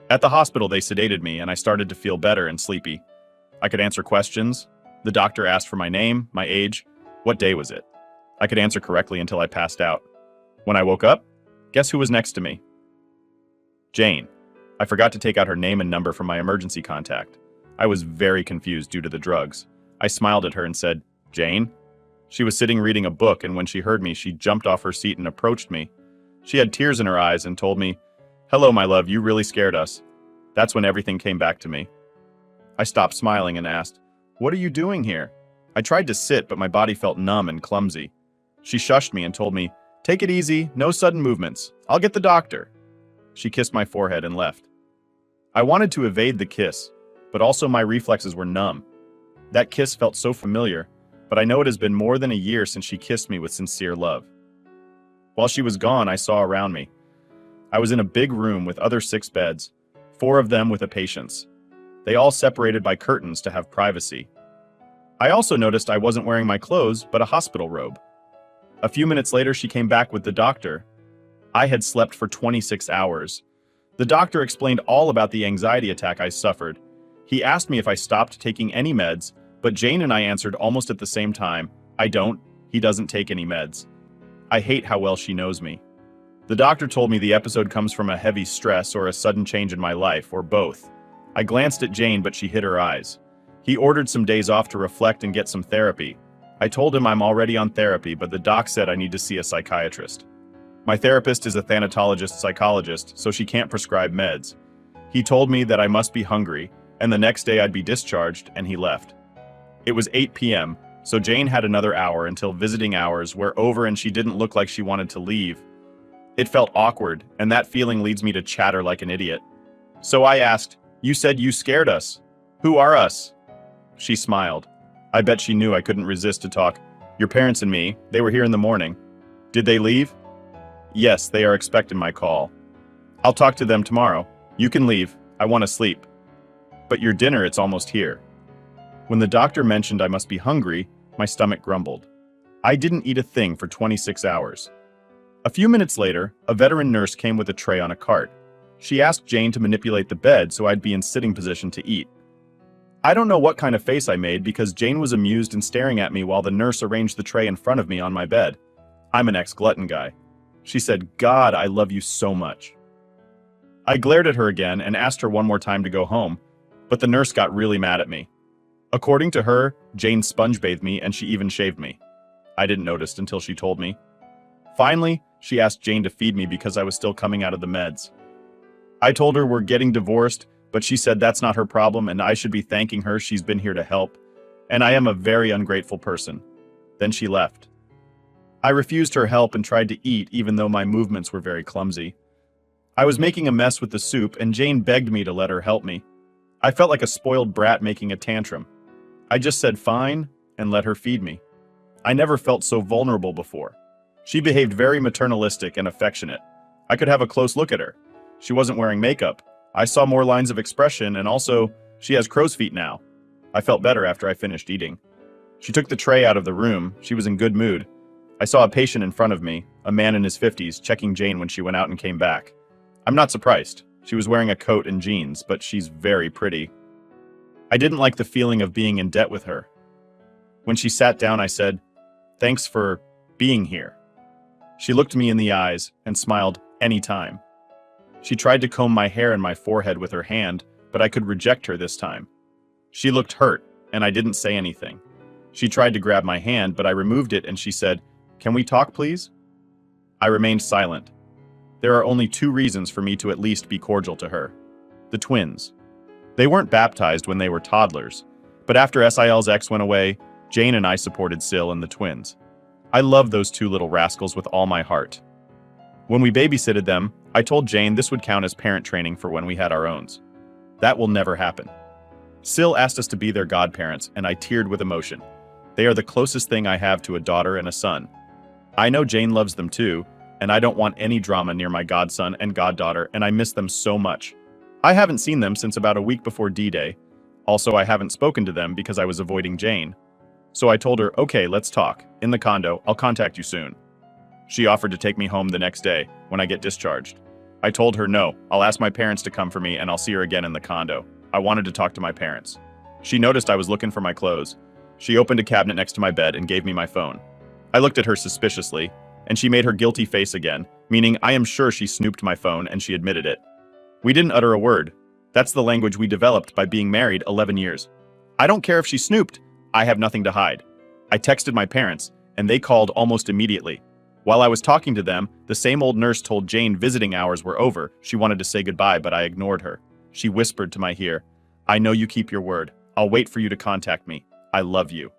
At the hospital, they sedated me, and I started to feel better and sleepy. I could answer questions. The doctor asked for my name, my age, what day was it. I could answer correctly until I passed out. When I woke up, guess who was next to me? Jane. I forgot to take out her name and number from my emergency contact. I was very confused due to the drugs. I smiled at her and said, "Jane?" She was sitting reading a book, and when she heard me, she jumped off her seat and approached me. She had tears in her eyes and told me, "Hello, my love, you really scared us." That's when everything came back to me. I stopped smiling and asked, "What are you doing here?" I tried to sit, but my body felt numb and clumsy. She shushed me and told me, "Take it easy, no sudden movements. I'll get the doctor." She kissed my forehead and left. I wanted to evade the kiss, but also my reflexes were numb. That kiss felt so familiar, but I know it has been more than a year since she kissed me with sincere love. While she was gone, I saw around me. I was in a big room with other 6 beds, 4 of them with a patient's. They all separated by curtains to have privacy. I also noticed I wasn't wearing my clothes, but a hospital robe. A few minutes later, she came back with the doctor. I had slept for 26 hours. The doctor explained all about the anxiety attack I suffered. He asked me if I stopped taking any meds, but Jane and I answered almost at the same time, "I don't, he doesn't take any meds." I hate how well she knows me. The doctor told me the episode comes from a heavy stress or a sudden change in my life, or both. I glanced at Jane, but she hid her eyes. He ordered some days off to reflect and get some therapy. I told him I'm already on therapy, but the doc said I need to see a psychiatrist. My therapist is a thanatologist psychologist, so she can't prescribe meds. He told me that I must be hungry, and the next day I'd be discharged, and he left. It was 8 p.m., so Jane had another hour until visiting hours were over and she didn't look like she wanted to leave. It felt awkward, and that feeling leads me to chatter like an idiot. So I asked, "You said you scared us. Who are us?" She smiled. I bet she knew I couldn't resist to talk. "Your parents and me, they were here in the morning." "Did they leave?" "Yes, they are expecting my call." "I'll talk to them tomorrow. You can leave. I want to sleep." "But your dinner, it's almost here." When the doctor mentioned I must be hungry, my stomach grumbled. I didn't eat a thing for 26 hours. A few minutes later, a veteran nurse came with a tray on a cart. She asked Jane to manipulate the bed so I'd be in sitting position to eat. I don't know what kind of face I made because Jane was amused and staring at me while the nurse arranged the tray in front of me on my bed. I'm an ex-glutton guy. She said, "God, I love you so much." I glared at her again and asked her one more time to go home, but the nurse got really mad at me. According to her, Jane sponge bathed me and she even shaved me. I didn't notice until she told me. Finally, she asked Jane to feed me because I was still coming out of the meds. I told her we're getting divorced, but she said that's not her problem and I should be thanking her, she's been here to help. And I am a very ungrateful person. Then she left. I refused her help and tried to eat even though my movements were very clumsy. I was making a mess with the soup and Jane begged me to let her help me. I felt like a spoiled brat making a tantrum. I just said fine and let her feed me. I never felt so vulnerable before. She behaved very maternalistic and affectionate. I could have a close look at her. She wasn't wearing makeup. I saw more lines of expression, and also, she has crow's feet now. I felt better after I finished eating. She took the tray out of the room. She was in good mood. I saw a patient in front of me, a man in his 50s, checking Jane when she went out and came back. I'm not surprised. She was wearing a coat and jeans, but she's very pretty. I didn't like the feeling of being in debt with her. When she sat down, I said, "Thanks for being here." She looked me in the eyes and smiled anytime. She tried to comb my hair and my forehead with her hand, but I could reject her this time. She looked hurt, and I didn't say anything. She tried to grab my hand, but I removed it and she said, "Can we talk, please?" I remained silent. There are only 2 reasons for me to at least be cordial to her. The twins. They weren't baptized when they were toddlers, but after SIL's ex went away, Jane and I supported Sil and the twins. I love those 2 little rascals with all my heart. When we babysitted them, I told Jane this would count as parent training for when we had our owns. That will never happen. Sil asked us to be their godparents, and I teared with emotion. They are the closest thing I have to a daughter and a son. I know Jane loves them too, and I don't want any drama near my godson and goddaughter, and I miss them so much. I haven't seen them since about a week before D-Day. Also, I haven't spoken to them because I was avoiding Jane. So I told her, "Okay, let's talk. In the condo, I'll contact you soon." She offered to take me home the next day, when I get discharged. I told her no, I'll ask my parents to come for me and I'll see her again in the condo. I wanted to talk to my parents. She noticed I was looking for my clothes. She opened a cabinet next to my bed and gave me my phone. I looked at her suspiciously, and she made her guilty face again, meaning I am sure she snooped my phone and she admitted it. We didn't utter a word. That's the language we developed by being married 11 years. I don't care if she snooped. I have nothing to hide. I texted my parents, and they called almost immediately. While I was talking to them, the same old nurse told Jane visiting hours were over. She wanted to say goodbye, but I ignored her. She whispered to my ear, "I know you keep your word. I'll wait for you to contact me. I love you."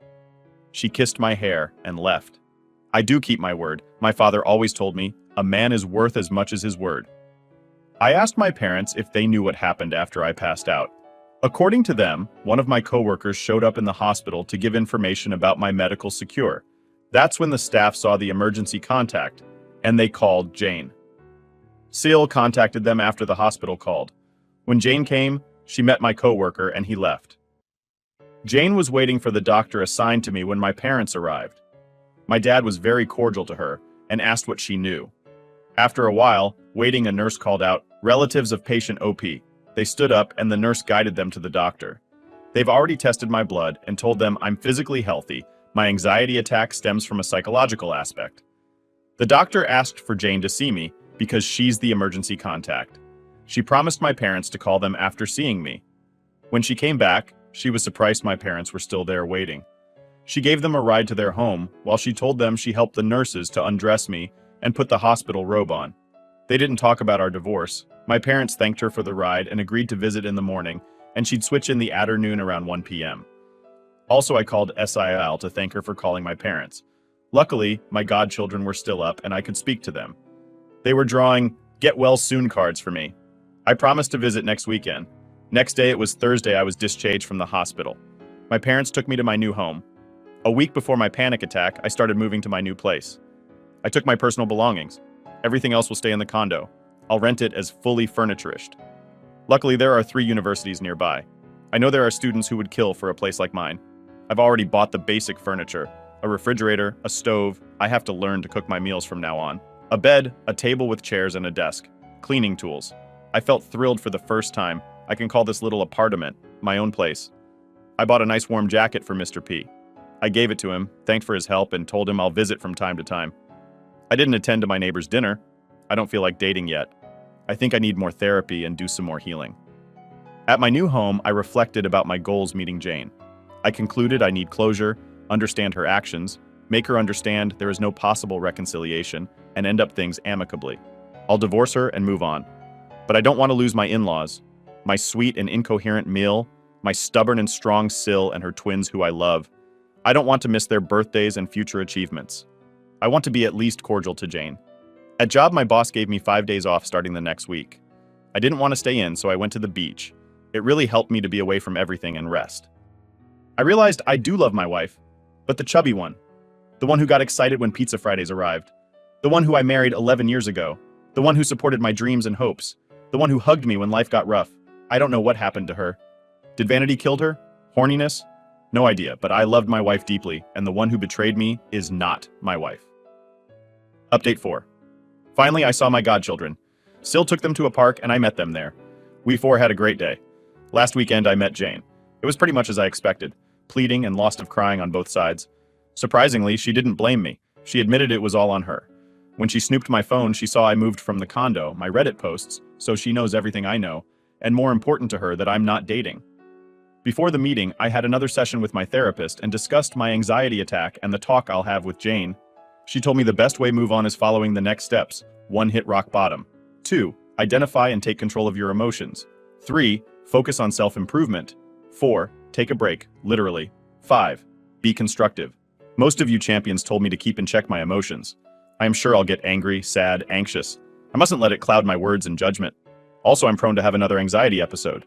She kissed my hair and left. I do keep my word. My father always told me, a man is worth as much as his word. I asked my parents if they knew what happened after I passed out. According to them, one of my coworkers showed up in the hospital to give information about my medical secure. That's when the staff saw the emergency contact, and they called Jane. Sil contacted them after the hospital called. When Jane came, she met my coworker and he left. Jane was waiting for the doctor assigned to me when my parents arrived. My dad was very cordial to her and asked what she knew. After a while, waiting, a nurse called out, "Relatives of patient OP." They stood up and the nurse guided them to the doctor. They've already tested my blood and told them I'm physically healthy. My anxiety attack stems from a psychological aspect. The doctor asked for Jane to see me because she's the emergency contact. She promised my parents to call them after seeing me. When she came back, she was surprised my parents were still there waiting. She gave them a ride to their home while she told them she helped the nurses to undress me and put the hospital robe on. They didn't talk about our divorce. My parents thanked her for the ride and agreed to visit in the morning, and she'd switch in the afternoon around 1 p.m. Also, I called SIL to thank her for calling my parents. Luckily, my godchildren were still up and I could speak to them. They were drawing "Get Well Soon" cards for me. I promised to visit next weekend. Next day, it was Thursday, I was discharged from the hospital. My parents took me to my new home. A week before my panic attack, I started moving to my new place. I took my personal belongings. Everything else will stay in the condo. I'll rent it as fully furniturished. Luckily, there are 3 universities nearby. I know there are students who would kill for a place like mine. I've already bought the basic furniture, a refrigerator, a stove. I have to learn to cook my meals from now on. A bed, a table with chairs and a desk, cleaning tools. I felt thrilled for the first time. I can call this little apartment my own place. I bought a nice warm jacket for Mr. P. I gave it to him, thanked for his help, and told him I'll visit from time to time. I didn't attend to my neighbor's dinner. I don't feel like dating yet. I think I need more therapy and do some more healing. At my new home, I reflected about my goals meeting Jane. I concluded I need closure, understand her actions, make her understand there is no possible reconciliation, and end up things amicably. I'll divorce her and move on. But I don't want to lose my in-laws, my sweet and incoherent Mill, my stubborn and strong Sil and her twins who I love. I don't want to miss their birthdays and future achievements. I want to be at least cordial to Jane. At job, my boss gave me 5 days off starting the next week. I didn't want to stay in, so I went to the beach. It really helped me to be away from everything and rest. I realized I do love my wife, but the chubby one. The one who got excited when Pizza Fridays arrived. The one who I married 11 years ago. The one who supported my dreams and hopes. The one who hugged me when life got rough. I don't know what happened to her. Did vanity kill her? Horniness? No idea, but I loved my wife deeply, and the one who betrayed me is not my wife. Update 4. Finally, I saw my godchildren. Sil took them to a park, and I met them there. We four had a great day. Last weekend, I met Jane. It was pretty much as I expected, pleading and lost of crying on both sides. Surprisingly, she didn't blame me. She admitted it was all on her. When she snooped my phone, she saw I moved from the condo, my Reddit posts, so she knows everything I know, and more important to her, that I'm not dating. Before the meeting, I had another session with my therapist and discussed my anxiety attack and the talk I'll have with Jane. She told me the best way to move on is following the next steps. 1. Hit rock bottom. 2. Identify and take control of your emotions. 3. Focus on self-improvement. 4. Take a break, literally. 5. Be constructive. Most of you champions told me to keep in check my emotions. I am sure I'll get angry, sad, anxious. I mustn't let it cloud my words and judgment. Also, I'm prone to have another anxiety episode.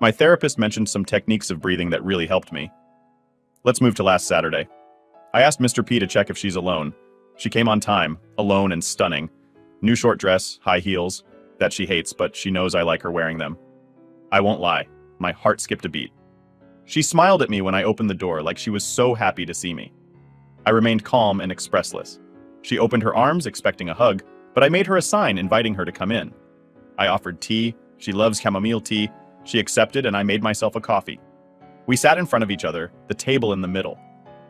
My therapist mentioned some techniques of breathing that really helped me. Let's move to last Saturday. I asked Mr. P to check if she's alone. She came on time, alone and stunning. New short dress, high heels, that she hates, but she knows I like her wearing them. I won't lie, my heart skipped a beat. She smiled at me when I opened the door like she was so happy to see me. I remained calm and expressless. She opened her arms, expecting a hug, but I made her a sign inviting her to come in. I offered tea. She loves chamomile tea. She accepted, and I made myself a coffee. We sat in front of each other, the table in the middle.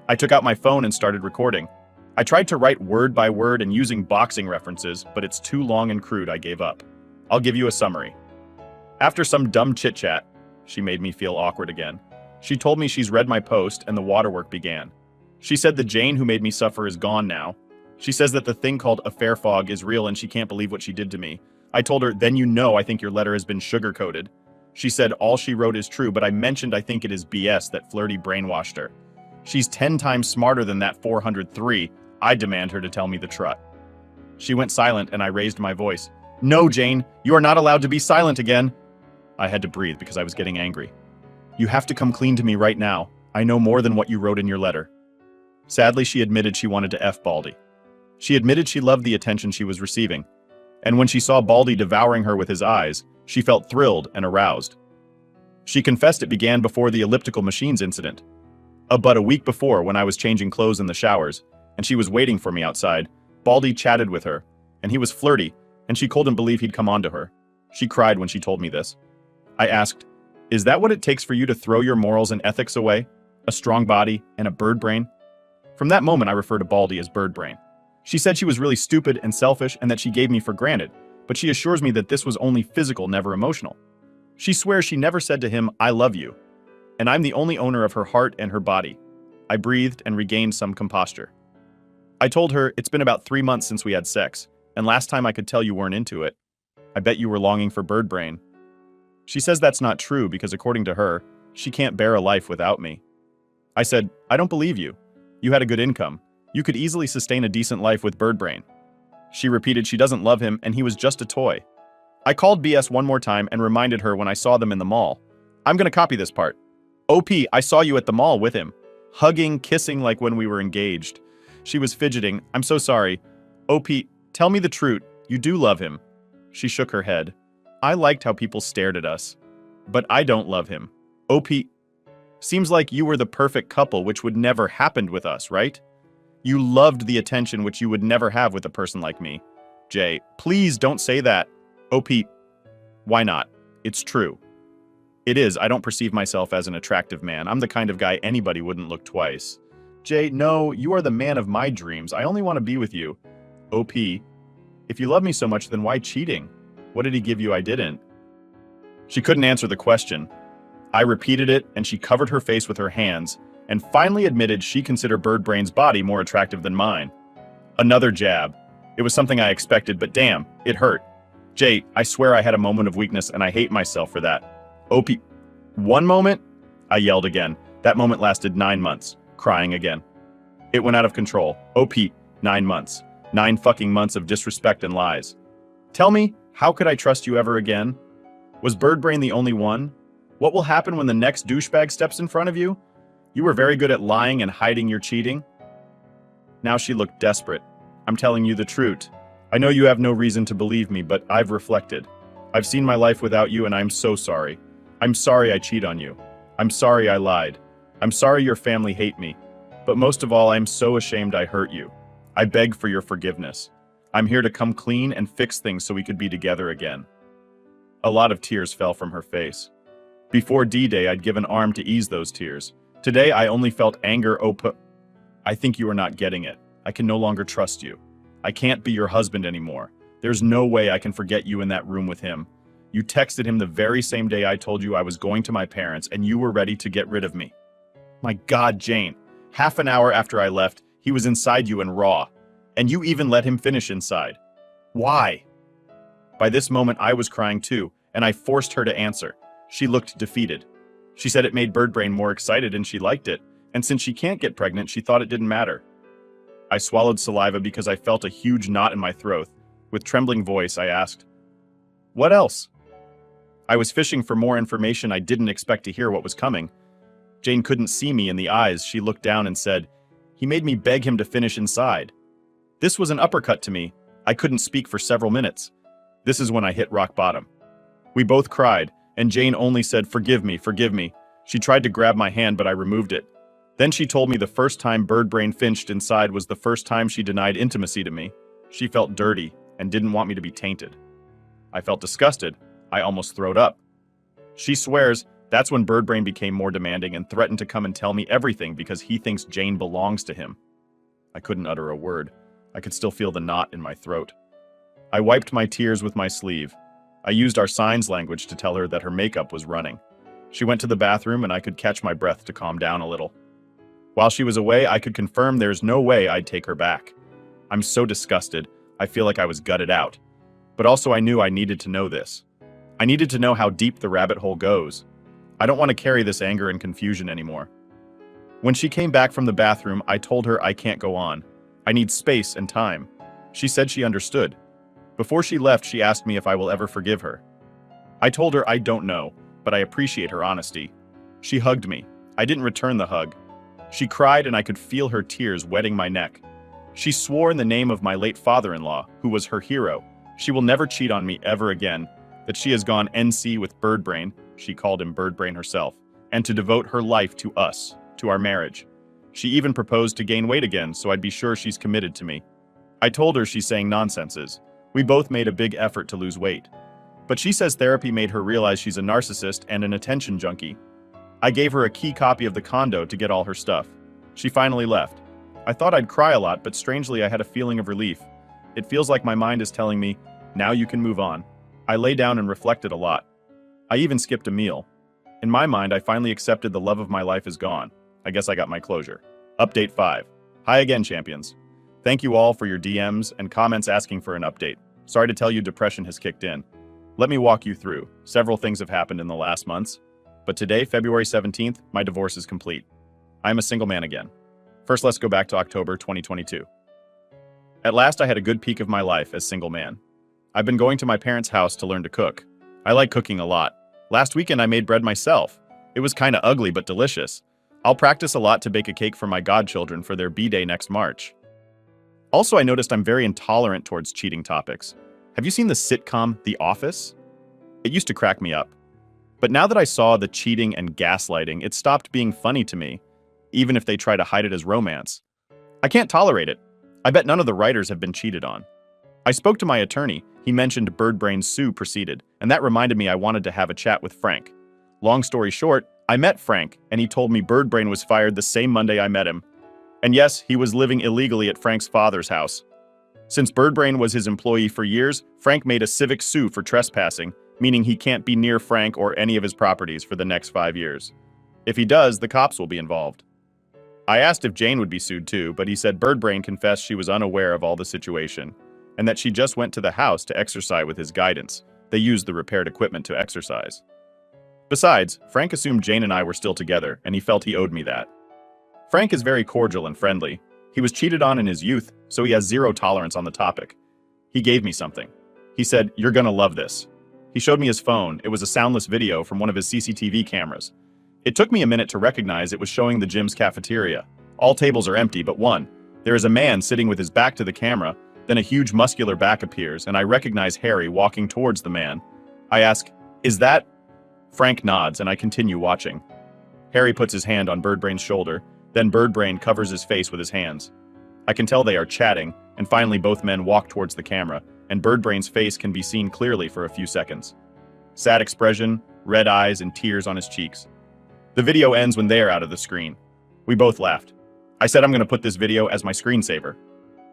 I took out my phone and started recording. I tried to write word by word and using boxing references, but it's too long and crude. I gave up. I'll give you a summary. After some dumb chit-chat, she made me feel awkward again. She told me she's read my post and the waterwork began. She said the Jane who made me suffer is gone now. She says that the thing called affair fog is real and she can't believe what she did to me. I told her, then you know I think your letter has been sugar-coated. She said all she wrote is true, but I mentioned I think it is BS that Flirty brainwashed her. She's 10 times smarter than that 403. I demand her to tell me the truth. She went silent and I raised my voice. No, Jane, you are not allowed to be silent again. I had to breathe because I was getting angry. You have to come clean to me right now. I know more than what you wrote in your letter. Sadly, she admitted she wanted to F Baldy. She admitted she loved the attention she was receiving. And when she saw Baldy devouring her with his eyes, she felt thrilled and aroused. She confessed it began before the elliptical machines incident. But a week before, when I was changing clothes in the showers, and she was waiting for me outside, Baldy chatted with her, and he was flirty, and she couldn't believe he'd come on to her. She cried when she told me this. I asked, is that what it takes for you to throw your morals and ethics away? A strong body and a bird brain? From that moment, I refer to Baldy as bird brain. She said she was really stupid and selfish and that she gave me for granted, but she assures me that this was only physical, never emotional. She swears she never said to him, I love you, and I'm the only owner of her heart and her body. I breathed and regained some composure. I told her, it's been about 3 months since we had sex, and last time I could tell you weren't into it. I bet you were longing for bird brain. She says that's not true because according to her, she can't bear a life without me. I said, I don't believe you. You had a good income. You could easily sustain a decent life with bird brain. She repeated she doesn't love him and he was just a toy. I called BS one more time and reminded her when I saw them in the mall. I'm gonna copy this part. OP, I saw you at the mall with him. Hugging, kissing like when we were engaged. She was fidgeting. I'm so sorry. OP, tell me the truth. You do love him. She shook her head. I liked how people stared at us. But I don't love him. OP, seems like you were the perfect couple which would never happen with us, right? You loved the attention which you would never have with a person like me. Jay, please don't say that. OP, why not? It's true. It is. I don't perceive myself as an attractive man. I'm the kind of guy anybody wouldn't look twice. Jay, no, you are the man of my dreams. I only want to be with you. OP, if you love me so much, then why cheating? What did he give you I didn't? She couldn't answer the question. I repeated it, and she covered her face with her hands, and finally admitted she considered Bird Brain's body more attractive than mine. Another jab. It was something I expected, but damn, it hurt. Jay, I swear I had a moment of weakness, and I hate myself for that. OP, one moment? I yelled again. That moment lasted 9 months, crying again. It went out of control. OP, 9 months. 9 fucking months of disrespect and lies. Tell me, how could I trust you ever again? Was Bird Brain the only one? What will happen when the next douchebag steps in front of you? You were very good at lying and hiding your cheating. Now she looked desperate. I'm telling you the truth. I know you have no reason to believe me, but I've reflected. I've seen my life without you and I'm so sorry. I'm sorry I cheat on you. I'm sorry I lied. I'm sorry your family hate me. But most of all, I'm so ashamed I hurt you. I beg for your forgiveness. I'm here to come clean and fix things so we could be together again. A lot of tears fell from her face. Before D-Day, I'd give an arm to ease those tears. Today, I only felt anger. I think you are not getting it. I can no longer trust you. I can't be your husband anymore. There's no way I can forget you in that room with him. You texted him the very same day I told you I was going to my parents and you were ready to get rid of me. My God, Jane. Half an hour after I left, he was inside you and raw. And you even let him finish inside. Why? By this moment, I was crying too, and I forced her to answer. She looked defeated. She said it made Birdbrain more excited and she liked it, and since she can't get pregnant, she thought it didn't matter. I swallowed saliva because I felt a huge knot in my throat. With trembling voice, I asked, "What else?" I was fishing for more information. I didn't expect to hear what was coming. Jane couldn't see me in the eyes. She looked down and said, "He made me beg him to finish inside." This was an uppercut to me. I couldn't speak for several minutes. This is when I hit rock bottom. We both cried, and Jane only said, "Forgive me, forgive me." She tried to grab my hand, but I removed it. Then she told me the first time Birdbrain finished inside was the first time she denied intimacy to me. She felt dirty and didn't want me to be tainted. I felt disgusted. I almost throwed up. She swears that's when Birdbrain became more demanding and threatened to come and tell me everything because he thinks Jane belongs to him. I couldn't utter a word. I could still feel the knot in my throat. I wiped my tears with my sleeve. I used our signs language to tell her that her makeup was running. She went to the bathroom and I could catch my breath to calm down a little. While she was away, I could confirm there's no way I'd take her back. I'm so disgusted, I feel like I was gutted out. But also I knew I needed to know this. I needed to know how deep the rabbit hole goes. I don't want to carry this anger and confusion anymore. When she came back from the bathroom, I told her I can't go on. I need space and time. She said she understood. Before she left, she asked me if I will ever forgive her. I told her I don't know, but I appreciate her honesty. She hugged me. I didn't return the hug. She cried and I could feel her tears wetting my neck. She swore in the name of my late father-in-law, who was her hero. She will never cheat on me ever again, that she has gone NC with Birdbrain, she called him Birdbrain herself, and to devote her life to us, to our marriage. She even proposed to gain weight again, so I'd be sure she's committed to me. I told her she's saying nonsenses. We both made a big effort to lose weight. But she says therapy made her realize she's a narcissist and an attention junkie. I gave her a key copy of the condo to get all her stuff. She finally left. I thought I'd cry a lot, but strangely I had a feeling of relief. It feels like my mind is telling me, now you can move on. I lay down and reflected a lot. I even skipped a meal. In my mind, I finally accepted the love of my life is gone. I guess I got my closure. Update 5. Hi again, champions. Thank you all for your DMs and comments asking for an update. Sorry to tell you depression has kicked in. Let me walk you through. Several things have happened in the last months. But today, February 17th, my divorce is complete. I'm a single man again. First, let's go back to October 2022. At last, I had a good peek of my life as single man. I've been going to my parents' house to learn to cook. I like cooking a lot. Last weekend, I made bread myself. It was kinda ugly, but delicious. I'll practice a lot to bake a cake for my godchildren for their B-Day next March. Also, I noticed I'm very intolerant towards cheating topics. Have you seen the sitcom The Office? It used to crack me up. But now that I saw the cheating and gaslighting, it stopped being funny to me, even if they try to hide it as romance. I can't tolerate it. I bet none of the writers have been cheated on. I spoke to my attorney. He mentioned Birdbrain's sue proceeded, and that reminded me I wanted to have a chat with Frank. Long story short, I met Frank, and he told me Birdbrain was fired the same Monday I met him. And yes, he was living illegally at Frank's father's house. Since Birdbrain was his employee for years, Frank made a civic sue for trespassing, meaning he can't be near Frank or any of his properties for the next 5 years. If he does, the cops will be involved. I asked if Jane would be sued too, but he said Birdbrain confessed she was unaware of all the situation, and that she just went to the house to exercise with his guidance. They used the repaired equipment to exercise. Besides, Frank assumed Jane and I were still together, and he felt he owed me that. Frank is very cordial and friendly. He was cheated on in his youth, so he has zero tolerance on the topic. He gave me something. He said, "You're gonna love this." He showed me his phone. It was a soundless video from one of his CCTV cameras. It took me a minute to recognize it was showing the gym's cafeteria. All tables are empty but one. There is a man sitting with his back to the camera, then a huge muscular back appears, and I recognize Harry walking towards the man. I ask, "Is that?" Frank nods, and I continue watching. Harry puts his hand on Birdbrain's shoulder, then Birdbrain covers his face with his hands. I can tell they are chatting, and finally both men walk towards the camera, and Birdbrain's face can be seen clearly for a few seconds. Sad expression, red eyes, and tears on his cheeks. The video ends when they are out of the screen. We both laughed. I said I'm going to put this video as my screensaver.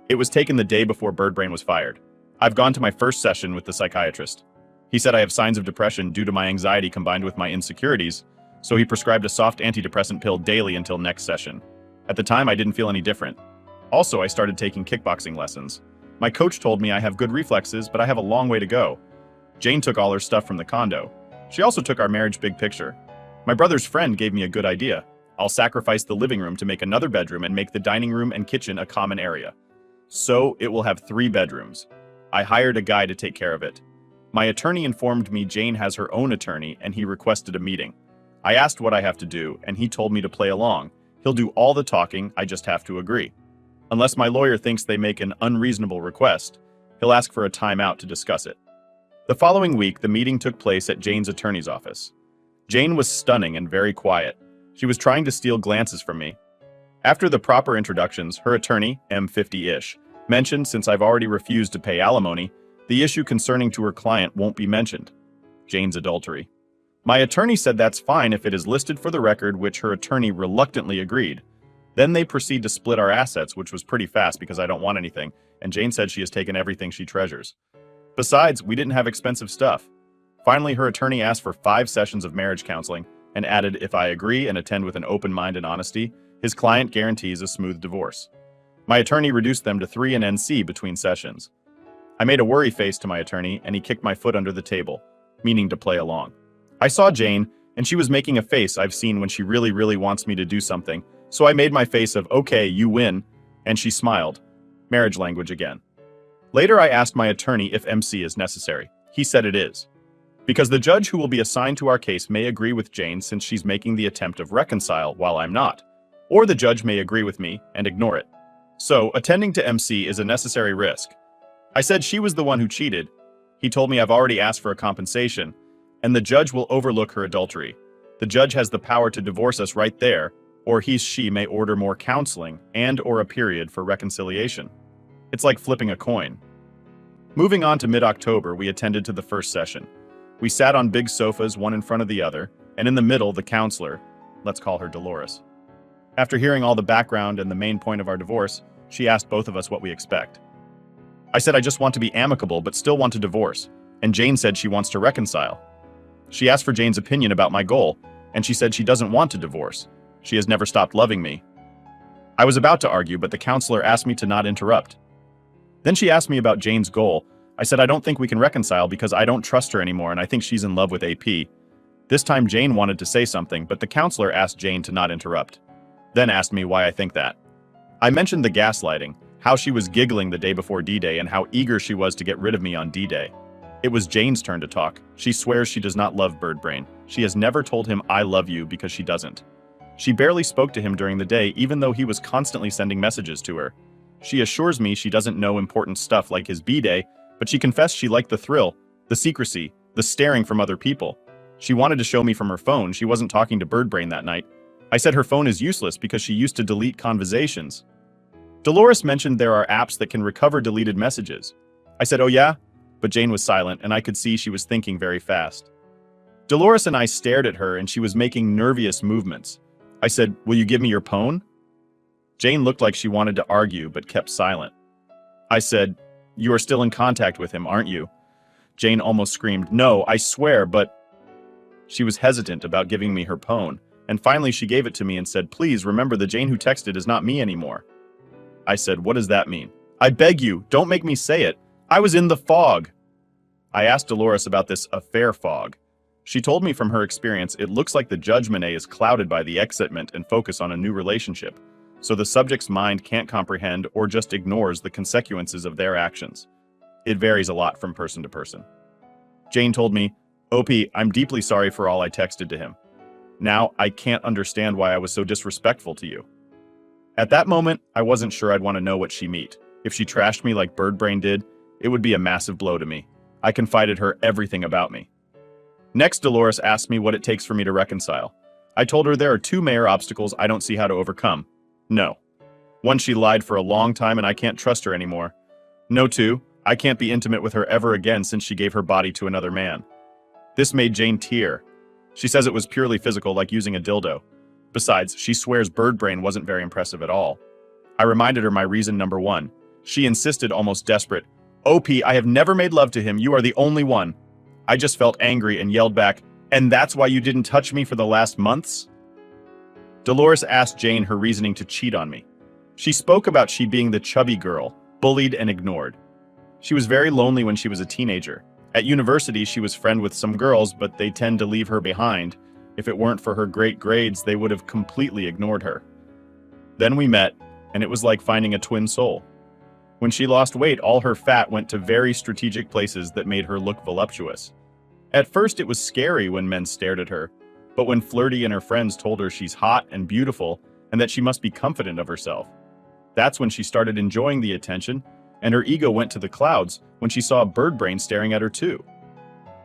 It was taken the day before Birdbrain was fired. I've gone to my first session with the psychiatrist. He said I have signs of depression due to my anxiety combined with my insecurities, so he prescribed a soft antidepressant pill daily until next session. At the time, I didn't feel any different. Also, I started taking kickboxing lessons. My coach told me I have good reflexes, but I have a long way to go. Jane took all her stuff from the condo. She also took our marriage big picture. My brother's friend gave me a good idea. I'll sacrifice the living room to make another bedroom and make the dining room and kitchen a common area. So it will have 3 bedrooms. I hired a guy to take care of it. My attorney informed me Jane has her own attorney and he requested a meeting. I asked what I have to do and he told me to play along. He'll do all the talking, I just have to agree. Unless my lawyer thinks they make an unreasonable request, he'll ask for a timeout to discuss it. The following week, the meeting took place at Jane's attorney's office. Jane was stunning and very quiet. She was trying to steal glances from me. After the proper introductions, her attorney, M50-ish, mentioned since I've already refused to pay alimony, the issue concerning to her client won't be mentioned. Jane's adultery. My attorney said that's fine if it is listed for the record, which her attorney reluctantly agreed. Then they proceed to split our assets, which was pretty fast because I don't want anything, and Jane said she has taken everything she treasures. Besides, we didn't have expensive stuff. Finally, her attorney asked for 5 sessions of marriage counseling and added if I agree and attend with an open mind and honesty, his client guarantees a smooth divorce. My attorney reduced them to 3 and NC between sessions. I made a worry face to my attorney and he kicked my foot under the table, meaning to play along. I saw Jane, and she was making a face I've seen when she really wants me to do something, so I made my face of, okay, you win, and she smiled. Marriage language again. Later I asked my attorney if MC is necessary. He said it is. Because the judge who will be assigned to our case may agree with Jane since she's making the attempt of reconcile while I'm not. Or the judge may agree with me and ignore it. So, attending to MC is a necessary risk. I said she was the one who cheated. He told me I've already asked for a compensation, and the judge will overlook her adultery. The judge has the power to divorce us right there, or she may order more counseling and or a period for reconciliation. It's like flipping a coin. Moving on to mid-October, we attended to the first session. We sat on big sofas, one in front of the other, and in the middle, the counselor. Let's call her Dolores. After hearing all the background and the main point of our divorce, she asked both of us what we expect. I said I just want to be amicable but still want to divorce, and Jane said she wants to reconcile. She asked for Jane's opinion about my goal, and she said she doesn't want to divorce. She has never stopped loving me. I was about to argue, but the counselor asked me to not interrupt. Then she asked me about Jane's goal. I said I don't think we can reconcile because I don't trust her anymore and I think she's in love with AP. This time Jane wanted to say something, but the counselor asked Jane to not interrupt. Then asked me why I think that. I mentioned the gaslighting, how she was giggling the day before D-Day and how eager she was to get rid of me on D-Day. It was Jane's turn to talk. She swears she does not love Birdbrain. She has never told him I love you because she doesn't. She barely spoke to him during the day even though he was constantly sending messages to her. She assures me she doesn't know important stuff like his B-Day, but she confessed she liked the thrill, the secrecy, the staring from other people. She wanted to show me from her phone she wasn't talking to Birdbrain that night. I said her phone is useless because she used to delete conversations. Dolores mentioned there are apps that can recover deleted messages. I said, oh yeah? But Jane was silent and I could see she was thinking very fast. Dolores and I stared at her and she was making nervous movements. I said, will you give me your phone? Jane looked like she wanted to argue but kept silent. I said, you are still in contact with him, aren't you? Jane almost screamed, no, I swear, but... She was hesitant about giving me her phone, and finally she gave it to me and said, please remember the Jane who texted is not me anymore. I said, what does that mean? I beg you, don't make me say it. I was in the fog. I asked Dolores about this affair fog. She told me from her experience it looks like the judgment is clouded by the excitement and focus on a new relationship, so the subject's mind can't comprehend or just ignores the consequences of their actions. It varies a lot from person to person. Jane told me, OP, I'm deeply sorry for all I texted to him. Now, I can't understand why I was so disrespectful to you. At that moment, I wasn't sure I'd want to know what she meant. If she trashed me like Birdbrain did, it would be a massive blow to me. I confided her everything about me. Next, Dolores asked me what it takes for me to reconcile. I told her there are two major obstacles I don't see how to overcome. No. One, she lied for a long time and I can't trust her anymore. No, two, I can't be intimate with her ever again since she gave her body to another man. This made Jane tear. She says it was purely physical, like using a dildo. Besides, she swears bird brain wasn't very impressive at all. I reminded her my reason number one. She insisted, almost desperate, "OP, I have never made love to him, you are the only one." I just felt angry and yelled back, "And that's why you didn't touch me for the last months?" Dolores asked Jane her reasoning to cheat on me. She spoke about she being the chubby girl, bullied and ignored. She was very lonely when she was a teenager. At university, she was friends with some girls, but they tend to leave her behind. If it weren't for her great grades, they would have completely ignored her. Then we met, and it was like finding a twin soul. When she lost weight, all her fat went to very strategic places that made her look voluptuous. At first, it was scary when men stared at her, but when Flirty and her friends told her she's hot and beautiful and that she must be confident of herself, that's when she started enjoying the attention, and her ego went to the clouds when she saw a bird brain staring at her too.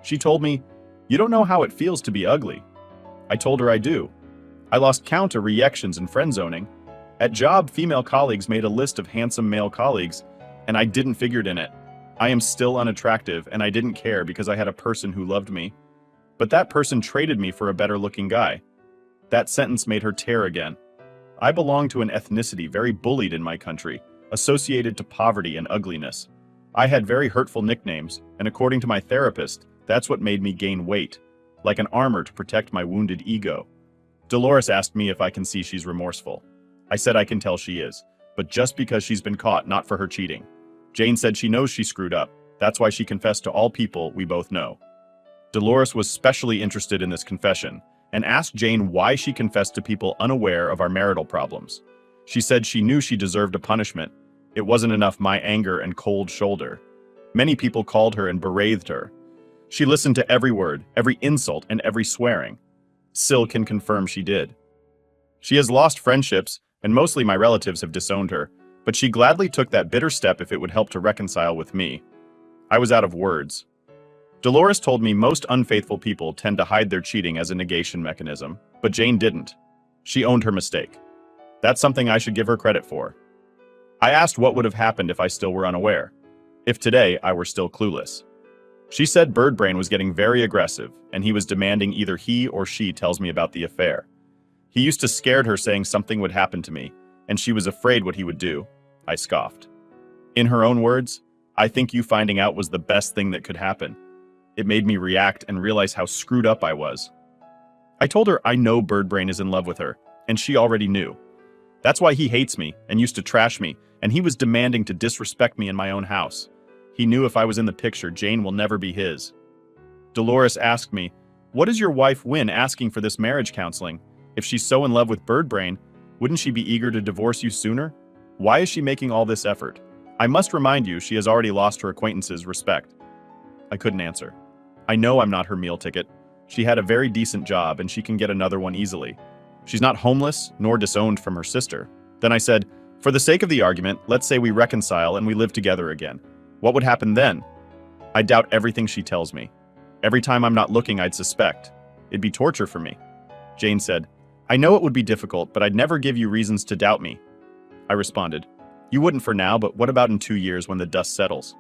She told me, "You don't know how it feels to be ugly." I told her I do. I lost count of reactions and friend zoning. At job, female colleagues made a list of handsome male colleagues, and I didn't figure in it. I am still unattractive, and I didn't care because I had a person who loved me. But that person traded me for a better-looking guy. That sentence made her tear again. I belong to an ethnicity very bullied in my country, associated to poverty and ugliness. I had very hurtful nicknames, and according to my therapist, that's what made me gain weight, like an armor to protect my wounded ego. Dolores asked me if I can see she's remorseful. I said I can tell she is, but just because she's been caught, not for her cheating. Jane said she knows she screwed up. That's why she confessed to all people we both know. Dolores was specially interested in this confession and asked Jane why she confessed to people unaware of our marital problems. She said she knew she deserved a punishment. It wasn't enough my anger and cold shoulder. Many people called her and berated her. She listened to every word, every insult, and every swearing. Syl can confirm she did. She has lost friendships, and mostly my relatives have disowned her, but she gladly took that bitter step if it would help to reconcile with me. I was out of words. Dolores told me most unfaithful people tend to hide their cheating as a negation mechanism, but Jane didn't. She owned her mistake. That's something I should give her credit for. I asked what would have happened if I still were unaware, if today I were still clueless. She said Bird Brain was getting very aggressive, and he was demanding either he or she tells me about the affair. He used to scare her saying something would happen to me, and she was afraid what he would do. I scoffed. In her own words, "I think you finding out was the best thing that could happen." It made me react and realize how screwed up I was. I told her I know Bird Brain is in love with her, and she already knew. That's why he hates me and used to trash me, and he was demanding to disrespect me in my own house. He knew if I was in the picture, Jane will never be his. Dolores asked me, "What does your wife win asking for this marriage counseling? If she's so in love with Bird Brain, wouldn't she be eager to divorce you sooner? Why is she making all this effort? I must remind you, she has already lost her acquaintances' respect." I couldn't answer. I know I'm not her meal ticket. She had a very decent job and she can get another one easily. She's not homeless nor disowned from her sister. Then I said, "For the sake of the argument, let's say we reconcile and we live together again. What would happen then?" I doubt everything she tells me. Every time I'm not looking, I'd suspect. It'd be torture for me. Jane said, "I know it would be difficult, but I'd never give you reasons to doubt me." I responded, "You wouldn't for now, but what about in 2 years when the dust settles?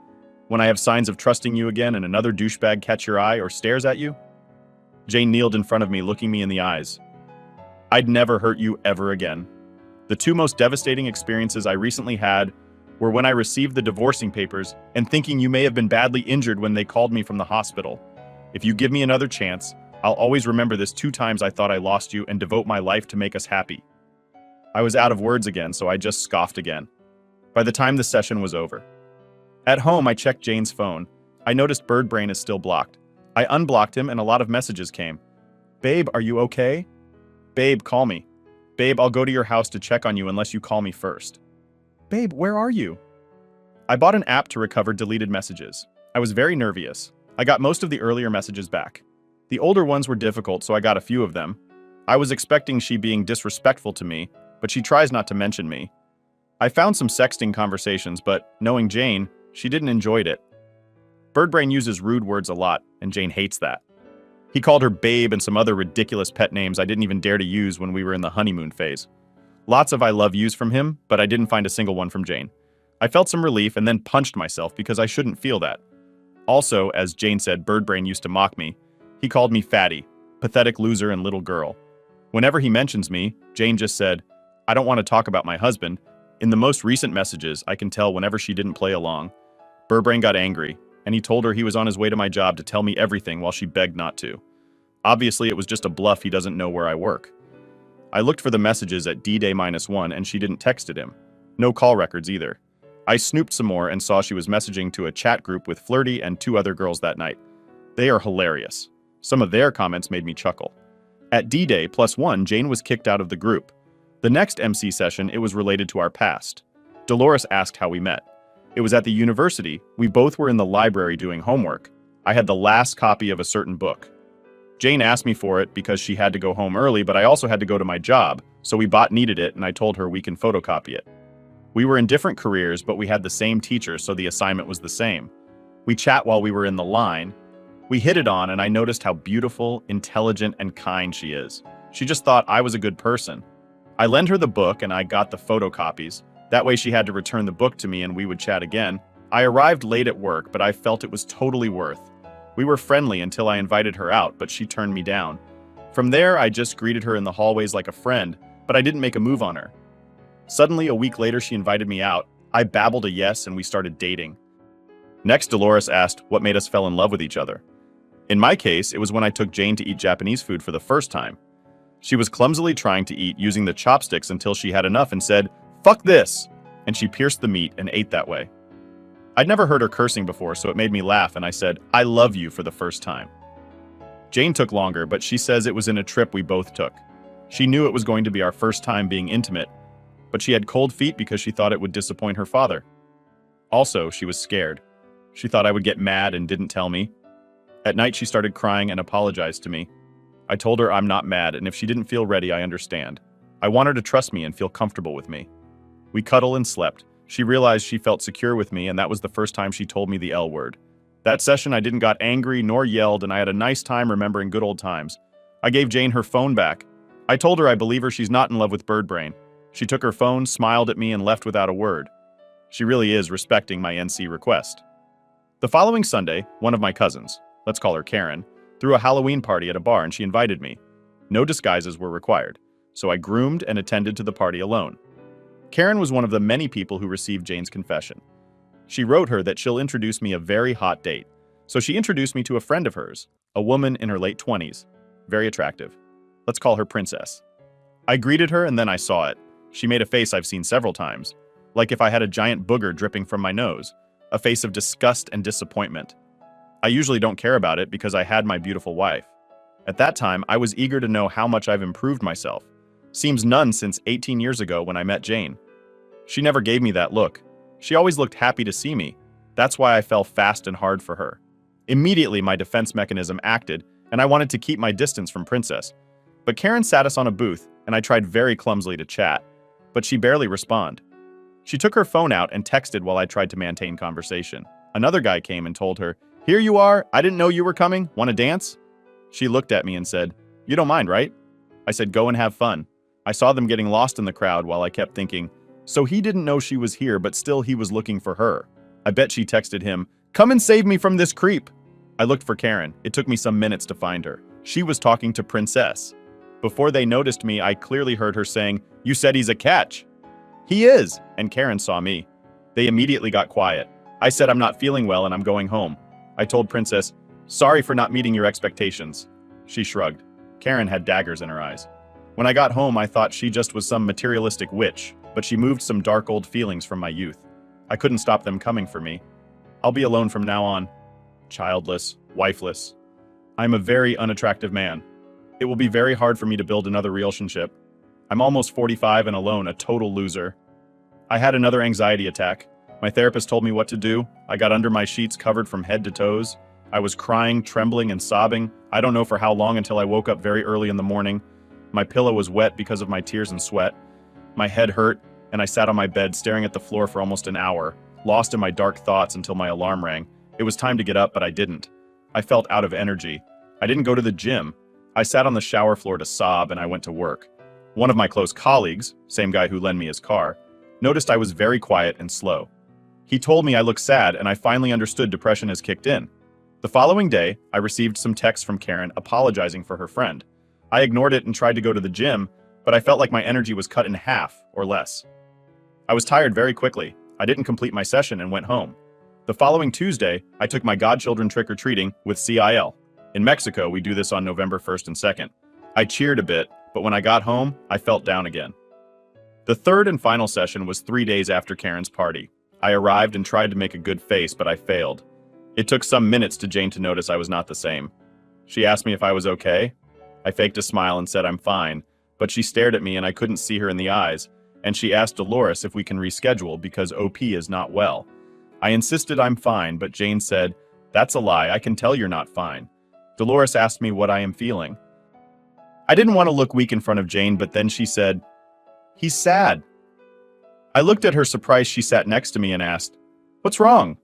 When I have signs of trusting you again and another douchebag catch your eye or stares at you?" Jane kneeled in front of me, looking me in the eyes. "I'd never hurt you ever again. The two most devastating experiences I recently had were when I received the divorcing papers and thinking you may have been badly injured when they called me from the hospital. If you give me another chance, I'll always remember this 2 times I thought I lost you and devote my life to make us happy." I was out of words again, so I just scoffed again. By the time the session was over. At home, I checked Jane's phone. I noticed Bird Brain is still blocked. I unblocked him and a lot of messages came. "Babe, are you okay? Babe, call me. Babe, I'll go to your house to check on you unless you call me first. Babe, where are you?" I bought an app to recover deleted messages. I was very nervous. I got most of the earlier messages back. The older ones were difficult, so I got a few of them. I was expecting she being disrespectful to me, but she tries not to mention me. I found some sexting conversations, but knowing Jane, she didn't enjoy it. Bird Brain uses rude words a lot, and Jane hates that. He called her babe and some other ridiculous pet names I didn't even dare to use when we were in the honeymoon phase. Lots of I love yous from him, but I didn't find a single one from Jane. I felt some relief and then punched myself because I shouldn't feel that. Also, as Jane said, Birdbrain used to mock me. He called me fatty, pathetic loser and little girl. Whenever he mentions me, Jane just said, I don't want to talk about my husband. In the most recent messages, I can tell whenever she didn't play along. Birdbrain got angry, and he told her he was on his way to my job to tell me everything while she begged not to. Obviously, it was just a bluff. He doesn't know where I work. I looked for the messages at D-Day-1 and she didn't texted him. No call records either. I snooped some more and saw she was messaging to a chat group with Flirty and 2 other girls that night. They are hilarious. Some of their comments made me chuckle. At D-Day+1, Jane was kicked out of the group. The next MC session, it was related to our past. Dolores asked how we met. It was at the university. We both were in the library doing homework. I had the last copy of a certain book. Jane asked me for it because she had to go home early, but I also had to go to my job, so we needed it and I told her we can photocopy it. We were in different careers, but we had the same teacher, so the assignment was the same. We chat while we were in the line. We hit it on and I noticed how beautiful, intelligent, and kind she is. She just thought I was a good person. I lent her the book and I got the photocopies. That way she had to return the book to me and we would chat again. I arrived late at work, but I felt it was totally worth. We were friendly until I invited her out, but she turned me down. From there, I just greeted her in the hallways like a friend, but I didn't make a move on her. Suddenly, a week later, she invited me out. I babbled a yes and we started dating. Next, Dolores asked what made us fall in love with each other. In my case, it was when I took Jane to eat Japanese food for the first time. She was clumsily trying to eat using the chopsticks until she had enough and said, "Fuck this!" and she pierced the meat and ate that way. I'd never heard her cursing before, so it made me laugh and I said, "I love you" for the first time. Jane took longer, but she says it was in a trip we both took. She knew it was going to be our first time being intimate, but she had cold feet because she thought it would disappoint her father. Also, she was scared. She thought I would get mad and didn't tell me. At night, she started crying and apologized to me. I told her I'm not mad, and if she didn't feel ready, I understand. I want her to trust me and feel comfortable with me. We cuddled and slept. She realized she felt secure with me, and that was the first time she told me the L word. That session, I didn't got angry nor yelled, and I had a nice time remembering good old times. I gave Jane her phone back. I told her I believe her she's not in love with Birdbrain. She took her phone, smiled at me, and left without a word. She really is respecting my NC request. The following Sunday, one of my cousins, let's call her Karen, threw a Halloween party at a bar and she invited me. No disguises were required, so I groomed and attended to the party alone. Karen was one of the many people who received Jane's confession. She wrote her that she'll introduce me a very hot date, so she introduced me to a friend of hers, a woman in her late 20s, very attractive. Let's call her Princess. I greeted her and then I saw it. She made a face I've seen several times, like if I had a giant booger dripping from my nose, a face of disgust and disappointment. I usually don't care about it because I had my beautiful wife. At that time, I was eager to know how much I've improved myself. Seems none since 18 years ago when I met Jane. She never gave me that look. She always looked happy to see me. That's why I fell fast and hard for her. Immediately, my defense mechanism acted, and I wanted to keep my distance from Princess. But Karen sat us on a booth, and I tried very clumsily to chat, but she barely responded. She took her phone out and texted while I tried to maintain conversation. Another guy came and told her, "Here you are, I didn't know you were coming, want to dance?" She looked at me and said, "You don't mind, right?" I said, "Go and have fun." I saw them getting lost in the crowd while I kept thinking, so he didn't know she was here, but still he was looking for her. I bet she texted him, "Come and save me from this creep." I looked for Karen. It took me some minutes to find her. She was talking to Princess. Before they noticed me, I clearly heard her saying, "You said he's a catch." "He is," and Karen saw me. They immediately got quiet. I said I'm not feeling well and I'm going home. I told Princess, "Sorry for not meeting your expectations." She shrugged. Karen had daggers in her eyes. When I got home, I thought she just was some materialistic witch, but she moved some dark old feelings from my youth. I couldn't stop them coming for me. I'll be alone from now on. Childless, wifeless. I'm a very unattractive man. It will be very hard for me to build another relationship. I'm almost 45 and alone, a total loser. I had another anxiety attack. My therapist told me what to do. I got under my sheets covered from head to toes. I was crying, trembling, and sobbing. I don't know for how long until I woke up very early in the morning. My pillow was wet because of my tears and sweat. My head hurt, and I sat on my bed staring at the floor for almost an hour, lost in my dark thoughts until my alarm rang. It was time to get up, but I didn't. I felt out of energy. I didn't go to the gym. I sat on the shower floor to sob and I went to work. One of my close colleagues, same guy who lent me his car, noticed I was very quiet and slow. He told me I looked sad and I finally understood depression has kicked in. The following day, I received some texts from Karen apologizing for her friend. I ignored it and tried to go to the gym, but I felt like my energy was cut in half or less. I was tired very quickly. I didn't complete my session and went home. The following Tuesday, I took my godchildren trick-or-treating with CIL. In Mexico, we do this on November 1st and 2nd. I cheered a bit, but when I got home, I felt down again. The third and final session was 3 days after Karen's party. I arrived and tried to make a good face, but I failed. It took some minutes to Jane to notice I was not the same. She asked me if I was okay. I faked a smile and said I'm fine, but she stared at me and I couldn't see her in the eyes, and she asked Dolores if we can reschedule because OP is not well. I insisted I'm fine, but Jane said, "That's a lie, I can tell you're not fine." Dolores asked me what I am feeling. I didn't want to look weak in front of Jane, but then she said, "He's sad." I looked at her surprised. She sat next to me and asked, "What's wrong?"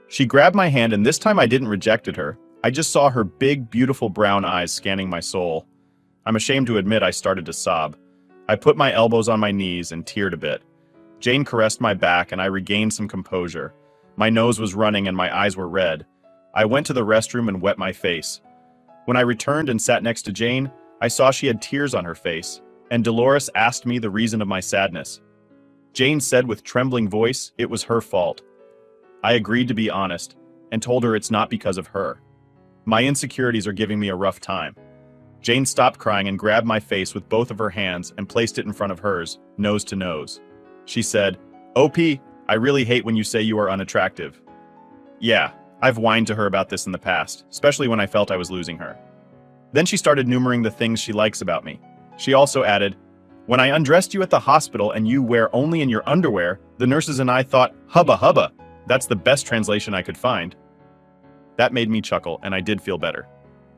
She grabbed my hand and this time I didn't reject her. I just saw her big, beautiful brown eyes scanning my soul. I'm ashamed to admit I started to sob. I put my elbows on my knees and teared a bit. Jane caressed my back and I regained some composure. My nose was running and my eyes were red. I went to the restroom and wet my face. When I returned and sat next to Jane, I saw she had tears on her face, and Dolores asked me the reason of my sadness. Jane said with trembling voice it was her fault. I agreed to be honest and told her it's not because of her. My insecurities are giving me a rough time. Jane stopped crying and grabbed my face with both of her hands and placed it in front of hers, nose to nose. She said, "OP, I really hate when you say you are unattractive." Yeah, I've whined to her about this in the past, especially when I felt I was losing her. Then she started enumerating the things she likes about me. She also added, "When I undressed you at the hospital and you were only in your underwear, the nurses and I thought, hubba hubba." That's the best translation I could find. That made me chuckle, and I did feel better.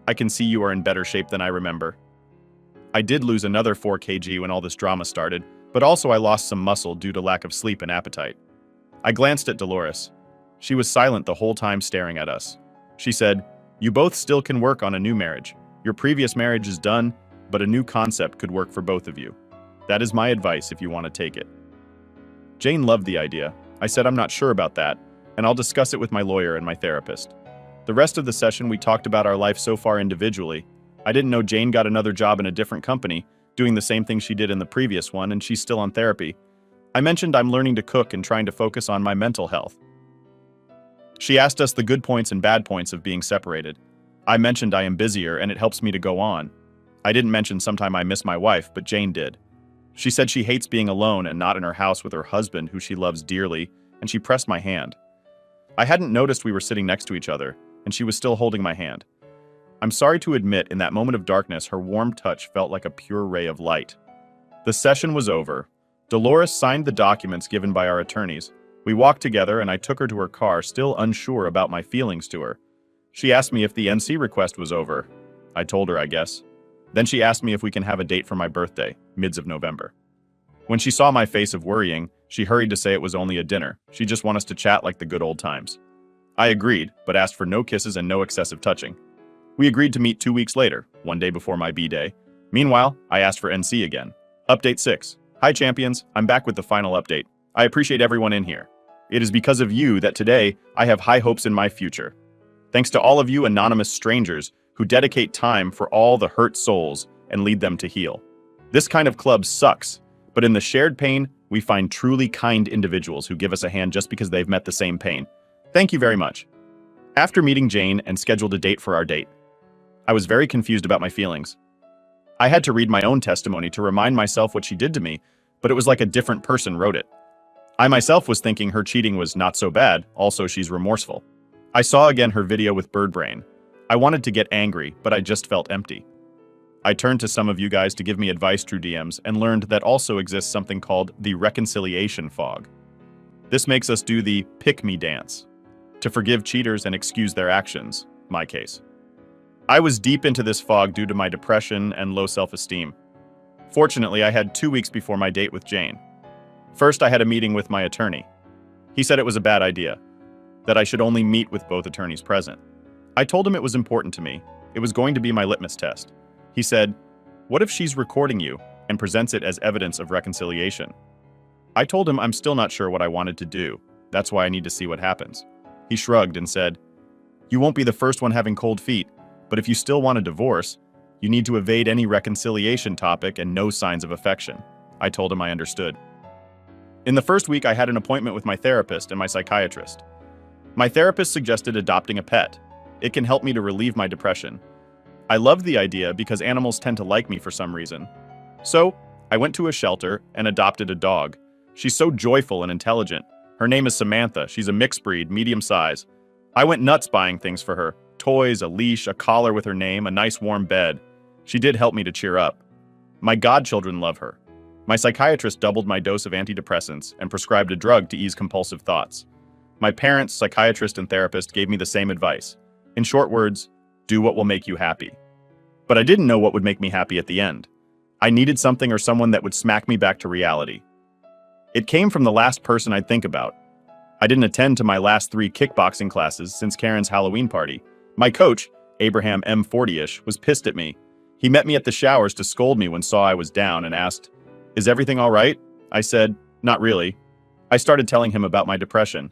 I can see you are in better shape than I remember. I did lose another 4 kg when all this drama started, but also I lost some muscle due to lack of sleep and appetite. I glanced at Dolores. She was silent the whole time staring at us. She said, "You both still can work on a new marriage. Your previous marriage is done, but a new concept could work for both of you. That is my advice if you want to take it." Jane loved the idea. I said I'm not sure about that, and I'll discuss it with my lawyer and my therapist. The rest of the session we talked about our life so far individually. I didn't know Jane got another job in a different company, doing the same thing she did in the previous one, and she's still on therapy. I mentioned I'm learning to cook and trying to focus on my mental health. She asked us the good points and bad points of being separated. I mentioned I am busier and it helps me to go on. I didn't mention sometime I miss my wife, but Jane did. She said she hates being alone and not in her house with her husband, who she loves dearly, and she pressed my hand. I hadn't noticed we were sitting next to each other, and she was still holding my hand. I'm sorry to admit, in that moment of darkness, her warm touch felt like a pure ray of light. The session was over. Dolores signed the documents given by our attorneys. We walked together and I took her to her car, still unsure about my feelings to her. She asked me if the NC request was over. I told her, I guess. Then she asked me if we can have a date for my birthday, mids of November. When she saw my face of worrying, she hurried to say it was only a dinner. She just wanted us to chat like the good old times. I agreed, but asked for no kisses and no excessive touching. We agreed to meet 2 weeks later, one day before my B-day. Meanwhile, I asked for NC again. Update 6. Hi champions, I'm back with the final update. I appreciate everyone in here. It is because of you that today I have high hopes in my future. Thanks to all of you anonymous strangers who dedicate time for all the hurt souls and lead them to heal. This kind of club sucks, but in the shared pain, we find truly kind individuals who give us a hand just because they've met the same pain. Thank you very much. After meeting Jane and scheduled a date for our date, I was very confused about my feelings. I had to read my own testimony to remind myself what she did to me, but it was like a different person wrote it. I myself was thinking her cheating was not so bad, also she's remorseful. I saw again her video with bird brain. I wanted to get angry, but I just felt empty. I turned to some of you guys to give me advice through DMs and learned that also exists something called the reconciliation fog. This makes us do the pick-me dance to forgive cheaters and excuse their actions, my case. I was deep into this fog due to my depression and low self-esteem. Fortunately, I had 2 weeks before my date with Jane. First, I had a meeting with my attorney. He said it was a bad idea, that I should only meet with both attorneys present. I told him it was important to me, It was going to be my litmus test. He said, "What if she's recording you and presents it as evidence of reconciliation?" I told him I'm still not sure what I wanted to do. That's why I need to see what happens. He shrugged and said, "You won't be the first one having cold feet, but if you still want a divorce, you need to evade any reconciliation topic and no signs of affection." I told him I understood. In the first week, I had an appointment with my therapist and my psychiatrist. My therapist suggested adopting a pet. It can help me to relieve my depression. I loved the idea because animals tend to like me for some reason. So, I went to a shelter and adopted a dog. She's so joyful and intelligent. Her name is Samantha. She's a mixed breed, medium size. I went nuts buying things for her. Toys, a leash, a collar with her name, a nice warm bed. She did help me to cheer up. My godchildren love her. My psychiatrist doubled my dose of antidepressants and prescribed a drug to ease compulsive thoughts. My parents, psychiatrist, and therapist gave me the same advice. In short words, do what will make you happy. But I didn't know what would make me happy at the end. I needed something or someone that would smack me back to reality. It came from the last person I'd think about. I didn't attend to my last 3 kickboxing classes since Karen's Halloween party. My coach, Abraham M. 40ish, was pissed at me. He met me at the showers to scold me when saw I was down and asked, "Is everything all right?" I said, "Not really." I started telling him about my depression.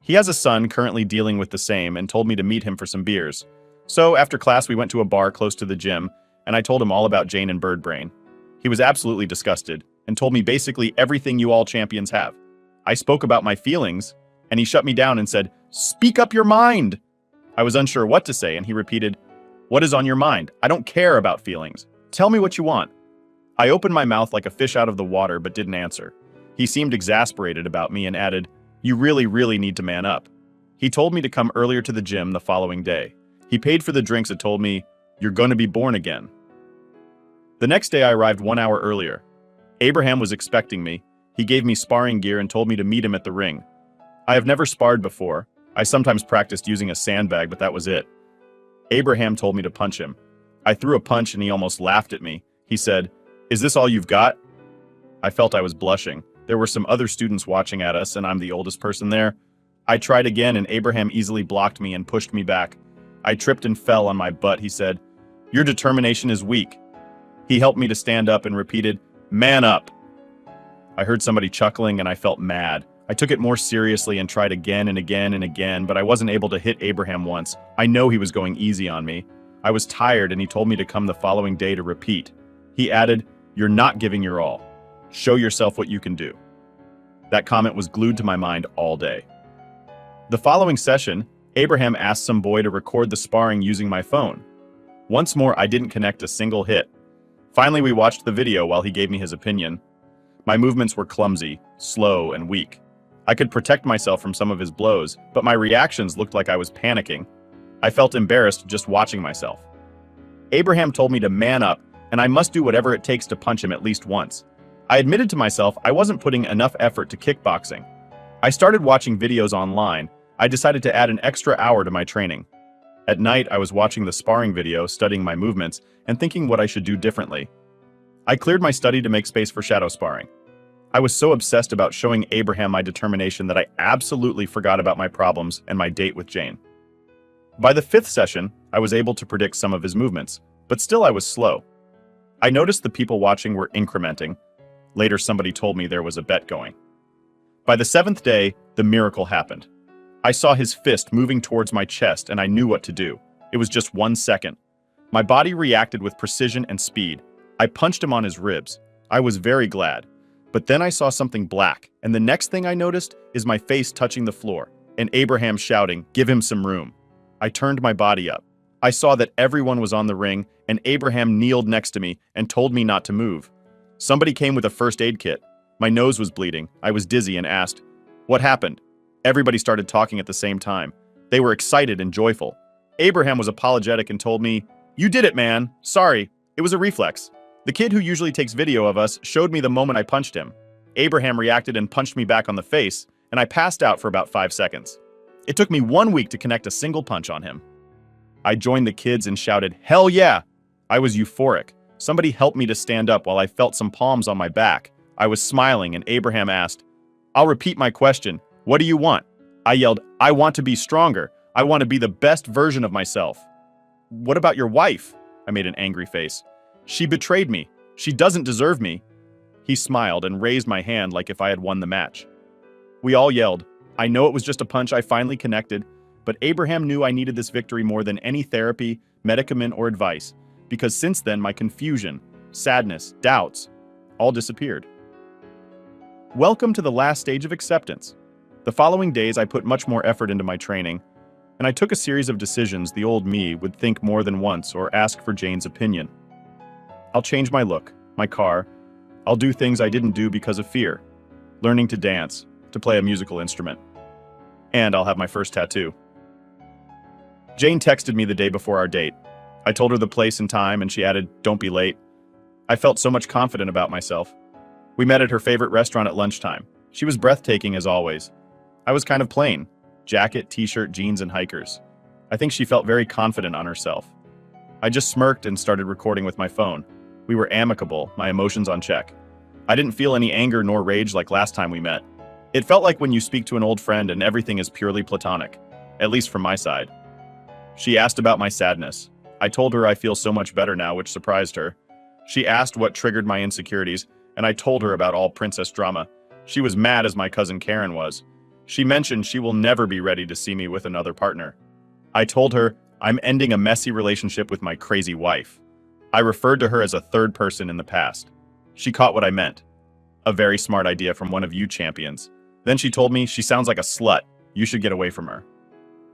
He has a son currently dealing with the same and told me to meet him for some beers. So after class, we went to a bar close to the gym, and I told him all about Jane and Birdbrain. He was absolutely disgusted and told me basically everything you all champions have. I spoke about my feelings, and he shut me down and said, "Speak up your mind." I was unsure what to say, and he repeated, "What is on your mind? I don't care about feelings. Tell me what you want." I opened my mouth like a fish out of the water but didn't answer. He seemed exasperated about me and added, "You really need to man up." He told me to come earlier to the gym the following day. He paid for the drinks and told me, "You're going to be born again." The next day I arrived 1 hour earlier. Abraham was expecting me. He gave me sparring gear and told me to meet him at the ring. I have never sparred before. I sometimes practiced using a sandbag, but that was it. Abraham told me to punch him. I threw a punch and he almost laughed at me. He said, "Is this all you've got?" I felt I was blushing. There were some other students watching at us, and I'm the oldest person there. I tried again, and Abraham easily blocked me and pushed me back. I tripped and fell on my butt. He said, "Your determination is weak." He helped me to stand up and repeated, "Man up." I heard somebody chuckling, and I felt mad. I took it more seriously and tried again and again and again, but I wasn't able to hit Abraham once. I know he was going easy on me. I was tired, and he told me to come the following day to repeat. He added, "You're not giving your all. Show yourself what you can do." That comment was glued to my mind all day. The following session, Abraham asked some boy to record the sparring using my phone. Once more, I didn't connect a single hit. Finally, we watched the video while he gave me his opinion. My movements were clumsy, slow, and weak. I could protect myself from some of his blows, but my reactions looked like I was panicking. I felt embarrassed just watching myself. Abraham told me to man up, and I must do whatever it takes to punch him at least once. I admitted to myself I wasn't putting enough effort to kickboxing. I started watching videos online. I decided to add an extra hour to my training. At night, I was watching the sparring video, studying my movements, and thinking what I should do differently. I cleared my study to make space for shadow sparring. I was so obsessed about showing Abraham my determination that I absolutely forgot about my problems and my date with Jane. By the 5th session, I was able to predict some of his movements, but still I was slow. I noticed the people watching were incrementing. Later, somebody told me there was a bet going. By the 7th day, the miracle happened. I saw his fist moving towards my chest, and I knew what to do. It was just 1 second. My body reacted with precision and speed. I punched him on his ribs. I was very glad. But then I saw something black, and the next thing I noticed is my face touching the floor, and Abraham shouting, "Give him some room." I turned my body up. I saw that everyone was on the ring, and Abraham kneeled next to me and told me not to move. Somebody came with a first aid kit. My nose was bleeding. I was dizzy and asked, "What happened?" Everybody started talking at the same time. They were excited and joyful. Abraham was apologetic and told me, "You did it, man. Sorry. It was a reflex." The kid who usually takes video of us showed me the moment I punched him. Abraham reacted and punched me back on the face, and I passed out for about 5 seconds. It took me 1 week to connect a single punch on him. I joined the kids and shouted, "Hell yeah!" I was euphoric. Somebody helped me to stand up while I felt some palms on my back. I was smiling, and Abraham asked, "I'll repeat my question. What do you want?" I yelled, "I want to be stronger. I want to be the best version of myself." What about your wife? I made an angry face. She betrayed me. She doesn't deserve me. He smiled and raised my hand like if I had won the match. We all yelled. I know it was just a punch. I finally connected, but Abraham knew I needed this victory more than any therapy, medicament, or advice, because since then my confusion, sadness, doubts, all disappeared. Welcome to the last stage of acceptance. The following days I put much more effort into my training, and I took a series of decisions the old me would think more than once or ask for Jane's opinion. I'll change my look, my car. I'll do things I didn't do because of fear. Learning to dance, to play a musical instrument. And I'll have my first tattoo. Jane texted me the day before our date. I told her the place and time, and she added, "Don't be late." I felt so much confident about myself. We met at her favorite restaurant at lunchtime. She was breathtaking as always. I was kind of plain. Jacket, t-shirt, jeans, and hikers. I think she felt very confident on herself. I just smirked and started recording with my phone. We were amicable, my emotions on check. I didn't feel any anger nor rage like last time we met. It felt like when you speak to an old friend and everything is purely platonic, at least from my side. She asked about my sadness. I told her I feel so much better now, which surprised her. She asked what triggered my insecurities, and I told her about all princess drama. She was mad as my cousin Karen was. She mentioned she will never be ready to see me with another partner. I told her I'm ending a messy relationship with my crazy wife. I referred to her as a third person in the past. She caught what I meant. A very smart idea from one of you champions. Then she told me she sounds like a slut. You should get away from her.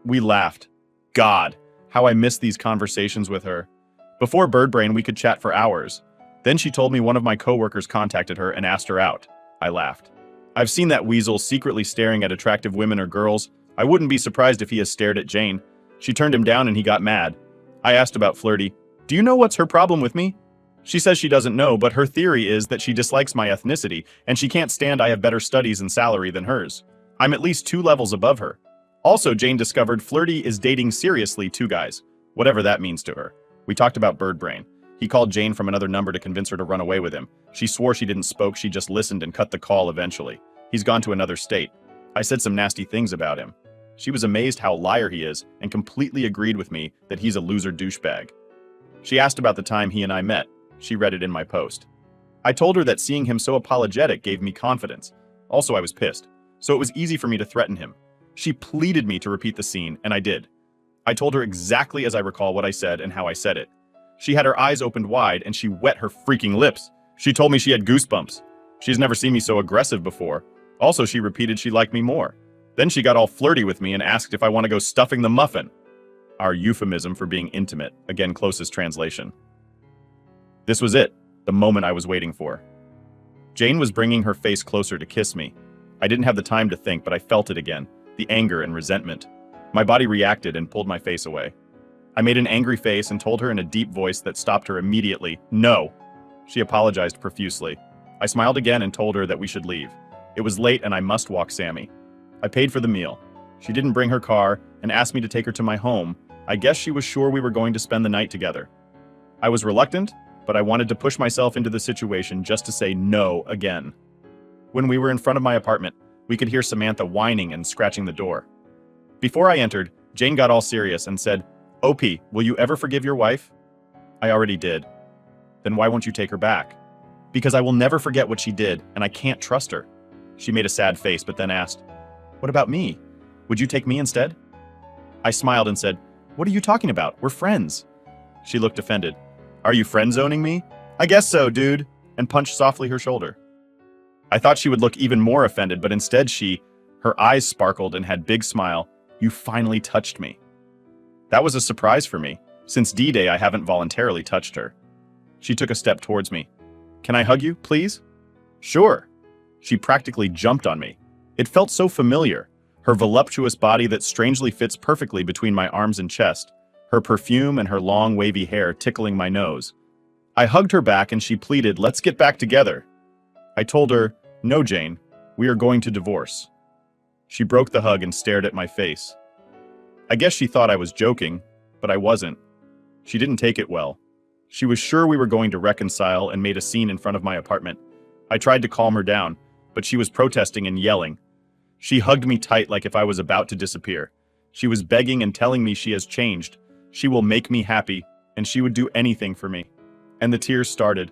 We laughed. God, how I missed these conversations with her. Before Birdbrain, we could chat for hours. Then she told me one of my coworkers contacted her and asked her out. I laughed. I've seen that weasel secretly staring at attractive women or girls. I wouldn't be surprised if he has stared at Jane. She turned him down and he got mad. I asked about Flirty. Do you know what's her problem with me? She says she doesn't know, but her theory is that she dislikes my ethnicity, and she can't stand I have better studies and salary than hers. I'm at least 2 levels above her. Also, Jane discovered Flirty is dating seriously 2 guys, whatever that means to her. We talked about Birdbrain. He called Jane from another number to convince her to run away with him. She swore she didn't spoke, she just listened and cut the call eventually. He's gone to another state. I said some nasty things about him. She was amazed how liar he is and completely agreed with me that he's a loser douchebag. She asked about the time he and I met. She read it in my post. I told her that seeing him so apologetic gave me confidence. Also, I was pissed, so it was easy for me to threaten him. She pleaded me to repeat the scene, and I did. I told her exactly as I recall what I said and how I said it. She had her eyes opened wide and she wet her freaking lips. She told me she had goosebumps. She's never seen me so aggressive before. Also, she repeated she liked me more. Then she got all flirty with me and asked if I want to go stuffing the muffin. Our euphemism for being intimate, again closest translation. This was it, the moment I was waiting for. Jane was bringing her face closer to kiss me. I didn't have the time to think, but I felt it again, the anger and resentment. My body reacted and pulled my face away. I made an angry face and told her in a deep voice that stopped her immediately, "No." She apologized profusely. I smiled again and told her that we should leave. It was late and I must walk Sammy. I paid for the meal. She didn't bring her car and asked me to take her to my home. I guess she was sure we were going to spend the night together. I was reluctant, but I wanted to push myself into the situation just to say no again. When we were in front of my apartment, we could hear Samantha whining and scratching the door. Before I entered, Jane got all serious and said, "OP, will you ever forgive your wife?" I already did. Then why won't you take her back? Because I will never forget what she did, and I can't trust her. She made a sad face, but then asked, "What about me? Would you take me instead?" I smiled and said, "What are you talking about? We're friends." She looked offended. "Are you friend-zoning me?" "I guess so, dude," and punched softly her shoulder. I thought she would look even more offended, but instead her eyes sparkled and had big smile. "You finally touched me." That was a surprise for me. Since D-Day, I haven't voluntarily touched her. She took a step towards me. "Can I hug you, please?" "Sure." She practically jumped on me. It felt so familiar. Her voluptuous body that strangely fits perfectly between my arms and chest. Her perfume and her long wavy hair tickling my nose. I hugged her back and she pleaded, "Let's get back together." I told her, "No, Jane, we are going to divorce." She broke the hug and stared at my face. I guess she thought I was joking, but I wasn't. She didn't take it well. She was sure we were going to reconcile and made a scene in front of my apartment. I tried to calm her down, but she was protesting and yelling. She hugged me tight like if I was about to disappear. She was begging and telling me she has changed. She will make me happy, and she would do anything for me. And the tears started.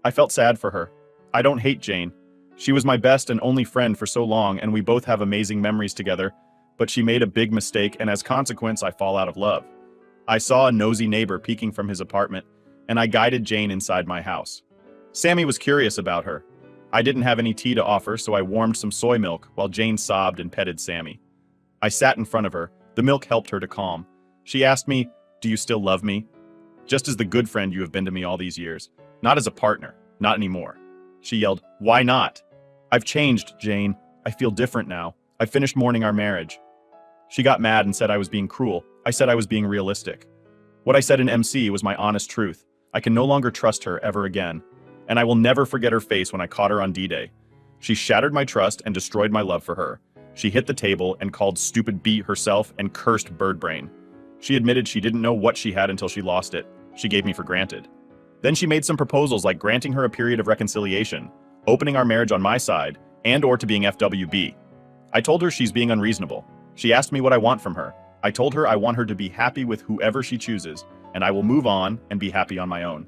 I felt sad for her. I don't hate Jane. She was my best and only friend for so long, and we both have amazing memories together, but she made a big mistake, and as consequence, I fall out of love. I saw a nosy neighbor peeking from his apartment, and I guided Jane inside my house. Sammy was curious about her. I didn't have any tea to offer, so I warmed some soy milk while Jane sobbed and petted Sammy. I sat in front of her. The milk helped her to calm. She asked me, "Do you still love me?" Just as the good friend you have been to me all these years. Not as a partner. Not anymore. She yelled, "Why not?" "I've changed, Jane. I feel different now. I finished mourning our marriage." She got mad and said I was being cruel. I said I was being realistic. What I said in MC was my honest truth. I can no longer trust her ever again. And I will never forget her face when I caught her on D-Day. She shattered my trust and destroyed my love for her. She hit the table and called stupid B herself and cursed Birdbrain. She admitted she didn't know what she had until she lost it. She gave me for granted. Then she made some proposals like granting her a period of reconciliation, opening our marriage on my side, and/or to being FWB. I told her she's being unreasonable. She asked me what I want from her. I told her I want her to be happy with whoever she chooses, and I will move on and be happy on my own.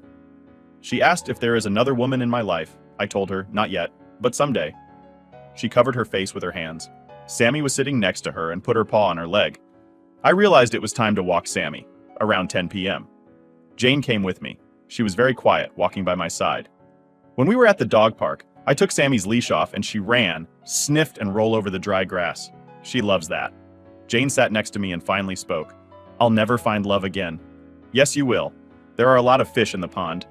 She asked if there is another woman in my life. I told her, not yet, but someday. She covered her face with her hands. Sammy was sitting next to her and put her paw on her leg. I realized it was time to walk Sammy, around 10 p.m. Jane came with me. She was very quiet, walking by my side. When we were at the dog park, I took Sammy's leash off and she ran, sniffed, and rolled over the dry grass. She loves that. Jane sat next to me and finally spoke. "I'll never find love again." "Yes, you will. There are a lot of fish in the pond."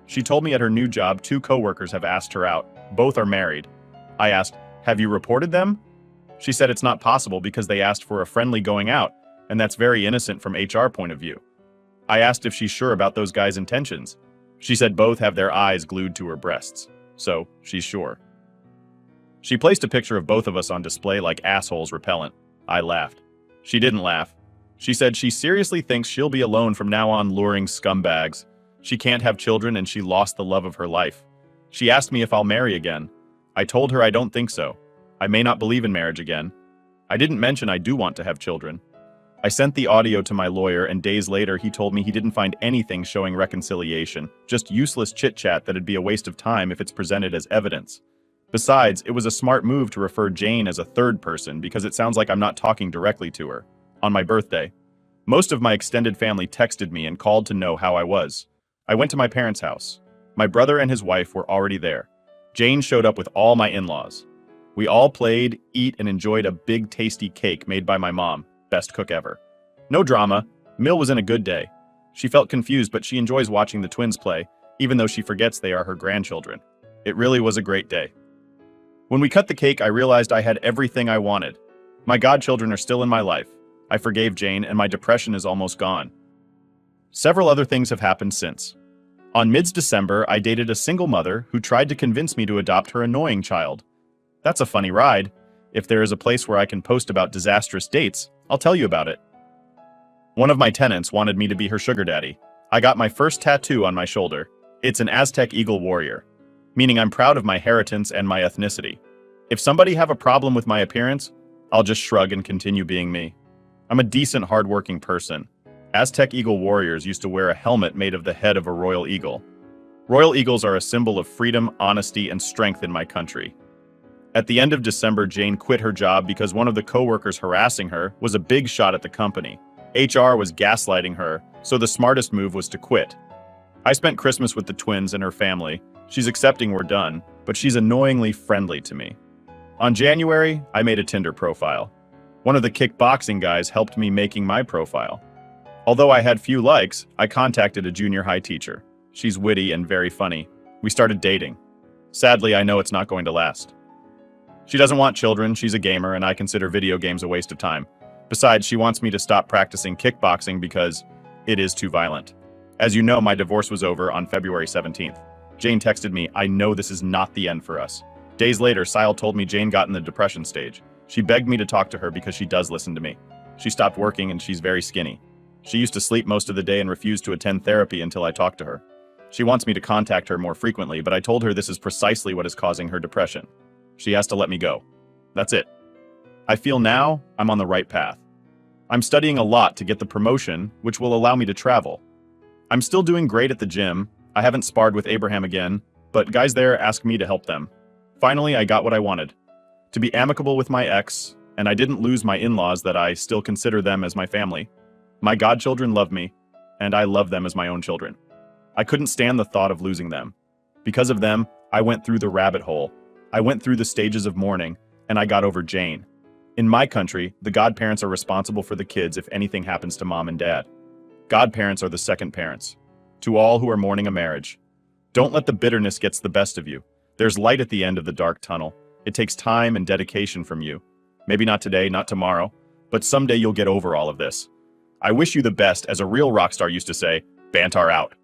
She told me at her new job 2 coworkers have asked her out. Both are married. I asked, "Have you reported them?" She said it's not possible because they asked for a friendly going out, and that's very innocent from HR point of view. I asked if she's sure about those guys' intentions. She said both have their eyes glued to her breasts. So, she's sure. She placed a picture of both of us on display like assholes repellent. I laughed. She didn't laugh. She said she seriously thinks she'll be alone from now on, luring scumbags. She can't have children and she lost the love of her life. She asked me if I'll marry again. I told her I don't think so. I may not believe in marriage again. I didn't mention I do want to have children. I sent the audio to my lawyer, and days later he told me he didn't find anything showing reconciliation, just useless chit-chat that'd be a waste of time if it's presented as evidence. Besides, it was a smart move to refer Jane as a third person because it sounds like I'm not talking directly to her. On my birthday, most of my extended family texted me and called to know how I was. I went to my parents' house. My brother and his wife were already there. Jane showed up with all my in-laws. We all played, ate, and enjoyed a big tasty cake made by my mom. Best cook ever. No drama. Mill was in a good day. She felt confused, but she enjoys watching the twins play, even though she forgets they are her grandchildren. It really was a great day. When we cut the cake, I realized I had everything I wanted. My godchildren are still in my life. I forgave Jane, and my depression is almost gone. Several other things have happened since. On mid-December, I dated a single mother who tried to convince me to adopt her annoying child. That's a funny ride. If there is a place where I can post about disastrous dates, I'll tell you about it. One of my tenants wanted me to be her sugar daddy. I got my first tattoo on my shoulder. It's an Aztec eagle warrior, meaning I'm proud of my inheritance and my ethnicity. If somebody have a problem with my appearance, I'll just shrug and continue being me. I'm a decent, hardworking person. Aztec eagle warriors used to wear a helmet made of the head of a royal eagle. Royal eagles are a symbol of freedom, honesty, and strength in my country. At the end of December, Jane quit her job because one of the coworkers harassing her was a big shot at the company. HR was gaslighting her, so the smartest move was to quit. I spent Christmas with the twins and her family. She's accepting we're done, but she's annoyingly friendly to me. On January, I made a Tinder profile. One of the kickboxing guys helped me making my profile. Although I had few likes, I contacted a junior high teacher. She's witty and very funny. We started dating. Sadly, I know it's not going to last. She doesn't want children, she's a gamer, and I consider video games a waste of time. Besides, she wants me to stop practicing kickboxing because it is too violent. As you know, my divorce was over on February 17th. Jane texted me, "I know this is not the end for us." Days later, Sile told me Jane got in the depression stage. She begged me to talk to her because she does listen to me. She stopped working and she's very skinny. She used to sleep most of the day and refused to attend therapy until I talked to her. She wants me to contact her more frequently, but I told her this is precisely what is causing her depression. She has to let me go. That's it. I feel now I'm on the right path. I'm studying a lot to get the promotion, which will allow me to travel. I'm still doing great at the gym. I haven't sparred with Abraham again, but guys there ask me to help them. Finally, I got what I wanted. To be amicable with my ex, and I didn't lose my in-laws that I still consider them as my family. My godchildren love me, and I love them as my own children. I couldn't stand the thought of losing them. Because of them, I went through the rabbit hole. I went through the stages of mourning, and I got over Jane. In my country, the godparents are responsible for the kids if anything happens to mom and dad. Godparents are the second parents. To all who are mourning a marriage, don't let the bitterness get the best of you. There's light at the end of the dark tunnel. It takes time and dedication from you. Maybe not today, not tomorrow, but someday you'll get over all of this. I wish you the best, as a real rock star used to say. Bantar out.